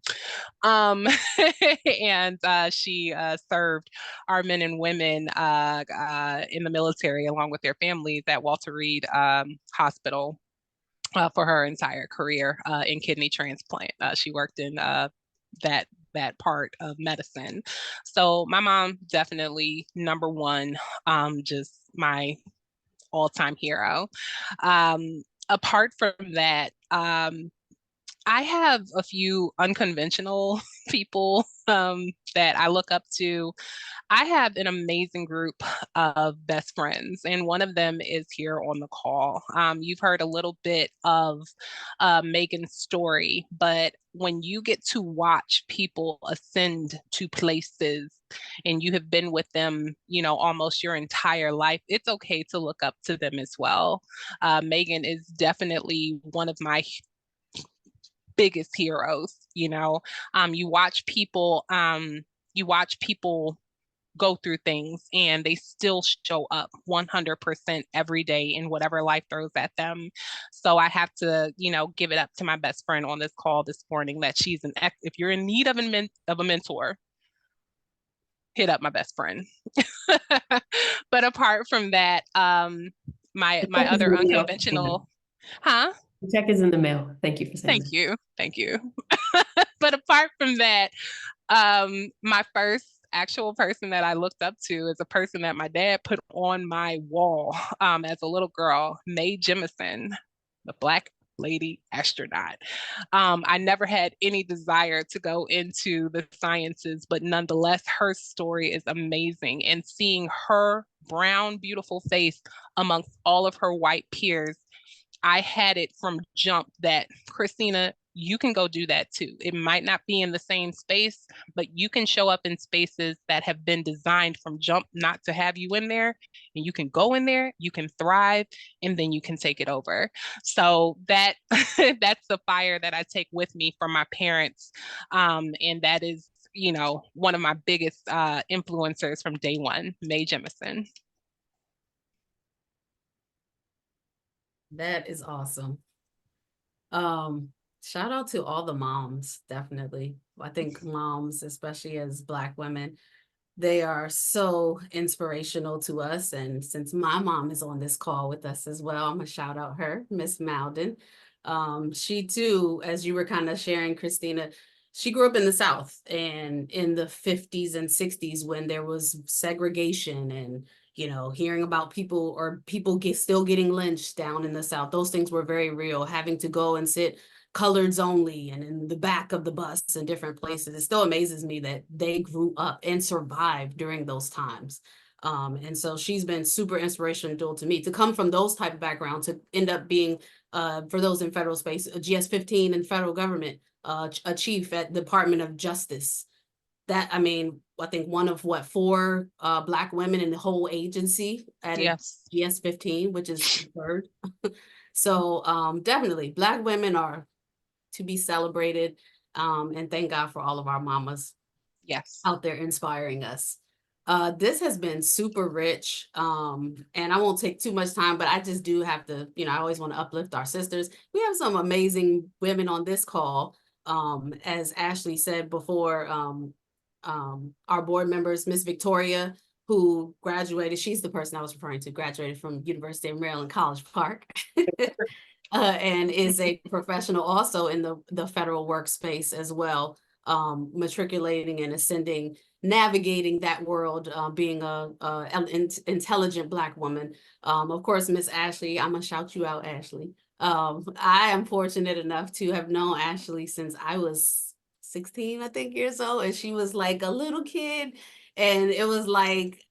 And she served our men and women in the military along with their families at Walter Reed Hospital for her entire career in kidney transplant. She worked in that part of medicine. So my mom definitely number one, just my all-time hero. Apart from that, I have a few unconventional people that I look up to. I have an amazing group of best friends, and one of them is here on the call. You've heard a little bit of Megan's story, but when you get to watch people ascend to places and you have been with them, almost your entire life, it's okay to look up to them as well. Megan is definitely one of my biggest heroes. You watch people go through things and they still show up 100% every day in whatever life throws at them. So I have to, give it up to my best friend on this call this morning that she's if you're in need of a mentor, hit up my best friend. But apart from that, my other unconventional, huh? The check is in the mail. Thank you for saying that. Thank you. But apart from that, my first actual person that I looked up to is a person that my dad put on my wall as a little girl, Mae Jemison, the Black lady astronaut. I never had any desire to go into the sciences, but nonetheless, her story is amazing. And seeing her brown, beautiful face amongst all of her white peers, I had it from jump that, Christina, you can go do that too. It might not be in the same space, but you can show up in spaces that have been designed from jump not to have you in there. And you can go in there, you can thrive, and then you can take it over. So that's the fire that I take with me from my parents. And that is, one of my biggest influencers from day one, Mae Jemison. That is awesome. Shout out to all the moms, definitely. I think moms, especially as Black women, they are so inspirational to us. And since my mom is on this call with us as well, I'm gonna shout out her, Miss Malden. She too, as you were kind of sharing, Christina, she grew up in the South and in the 50s and 60s when there was segregation and hearing about people still getting lynched down in the South. Those things were very real, having to go and sit coloreds only and in the back of the bus and different places. It still amazes me that they grew up and survived during those times. And so she's been super inspirational to me to come from those type of background to end up being, for those in federal space, a GS-15 in federal government, a chief at Department of Justice. That, I think one of four Black women in the whole agency at Yes. GS-15, which is third. So definitely Black women are to be celebrated. And thank God for all of our mamas out there inspiring us. This has been super rich. And I won't take too much time, but I just do have to, I always want to uplift our sisters. We have some amazing women on this call. As Ashley said before, our board members, Miss Victoria, who graduated, she's the person I was referring to, graduated from University of Maryland, College Park. And is a professional also in the federal workspace as well, matriculating and ascending, navigating that world, being an intelligent Black woman. Of course, Miss Ashley, I'm gonna shout you out, Ashley. I am fortunate enough to have known Ashley since I was 16, I think, years old, and she was like a little kid, and it was like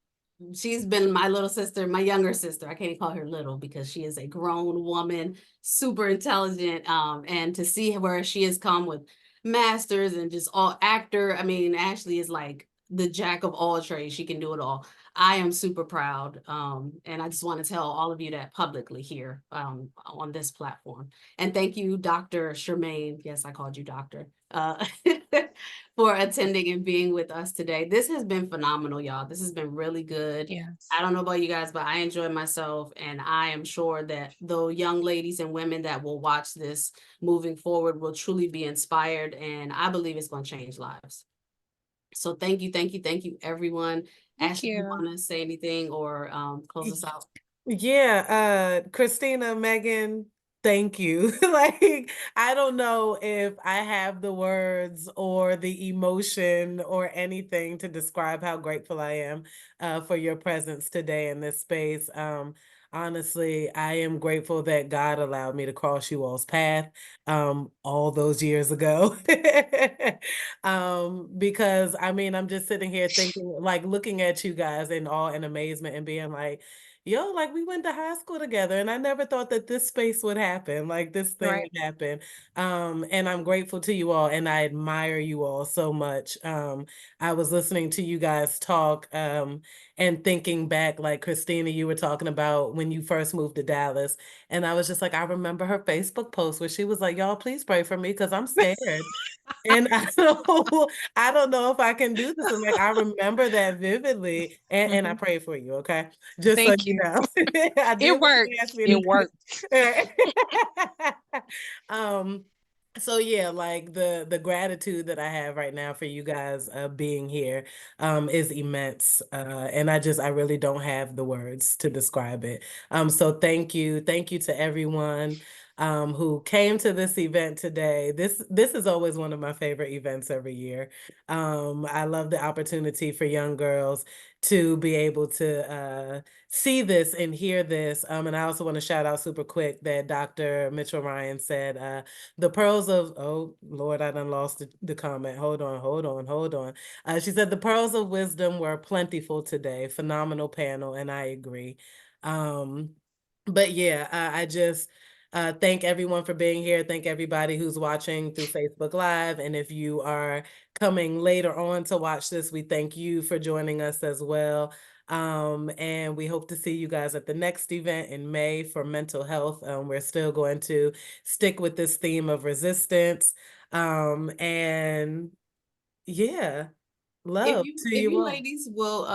she's been my little sister, my younger sister. I can't call her little because she is a grown woman, super intelligent. And to see where she has come with masters and just all actor. I mean, Ashley is like the jack of all trades. She can do it all. I am super proud. And I just want to tell all of you that publicly here on this platform. And thank you, Dr. Charmaine. Yes, I called you doctor. For attending and being with us today. This has been phenomenal, y'all. This has been really good. Yes. I don't know about you guys, but I enjoyed myself, and I am sure that the young ladies and women that will watch this moving forward will truly be inspired, and I believe it's going to change lives. So thank you, thank you, thank you, everyone. Thank Ashley, you you. want to say anything or close us out? Yeah, Christina, Megan, thank you. Like, I don't know if I have the words or the emotion or anything to describe how grateful I am for your presence today in this space. Honestly, I am grateful that God allowed me to cross you all's path all those years ago. Because I mean, I'm just sitting here thinking, like looking at you guys in awe and amazement and being like, yo, like we went to high school together and I never thought that this space would happen, like this thing Right. would happen. And I'm grateful to you all and I admire you all so much. I was listening to you guys talk and thinking back, like Christina, you were talking about when you first moved to Dallas. And I was just like, I remember her Facebook post where she was like, y'all, please pray for me because I'm scared. And I don't know if I can do this. And like I remember that vividly. And I pray for you, okay? Just so Thank you you. know. I did It what you worked. asked me to It do. worked. um so yeah, like the gratitude that I have right now for you guys being here is immense. And I really don't have the words to describe it. So thank you. Thank you to everyone who came to this event today. This is always one of my favorite events every year. I love the opportunity for young girls to be able to see this and hear this. And I also want to shout out super quick that Dr. Mitchell Ryan said, the pearls of, oh Lord, I done lost the comment. Hold on. She said the pearls of wisdom were plentiful today. Phenomenal panel, and I agree. But yeah, I just thank everyone for being here. Thank everybody who's watching through Facebook Live. And if you are coming later on to watch this, we thank you for joining us as well. And we hope to see you guys at the next event in May for mental health. We're still going to stick with this theme of resistance. And yeah, love to If you you all. ladies will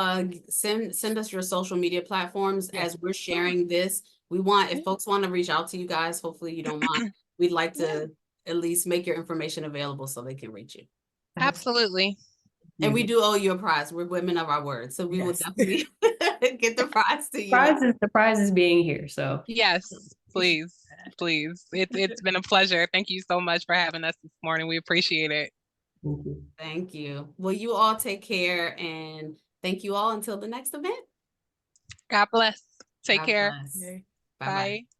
send us your social media platforms Yeah. as we're sharing this. We want, if folks want to reach out to you guys, hopefully you don't mind, we'd like to at least make your information available so they can reach you. Absolutely. And we do owe you a prize. We're women of our word. So we will Yes. definitely get the prize to you. The prize is being here. So Yes, please. Please. It's been a pleasure. Thank you so much for having us this morning. We appreciate it. thank you. Thank you. Well, you all take care and thank you all until the next event. God bless. Take God care. bless. Okay. Bye-bye. Bye.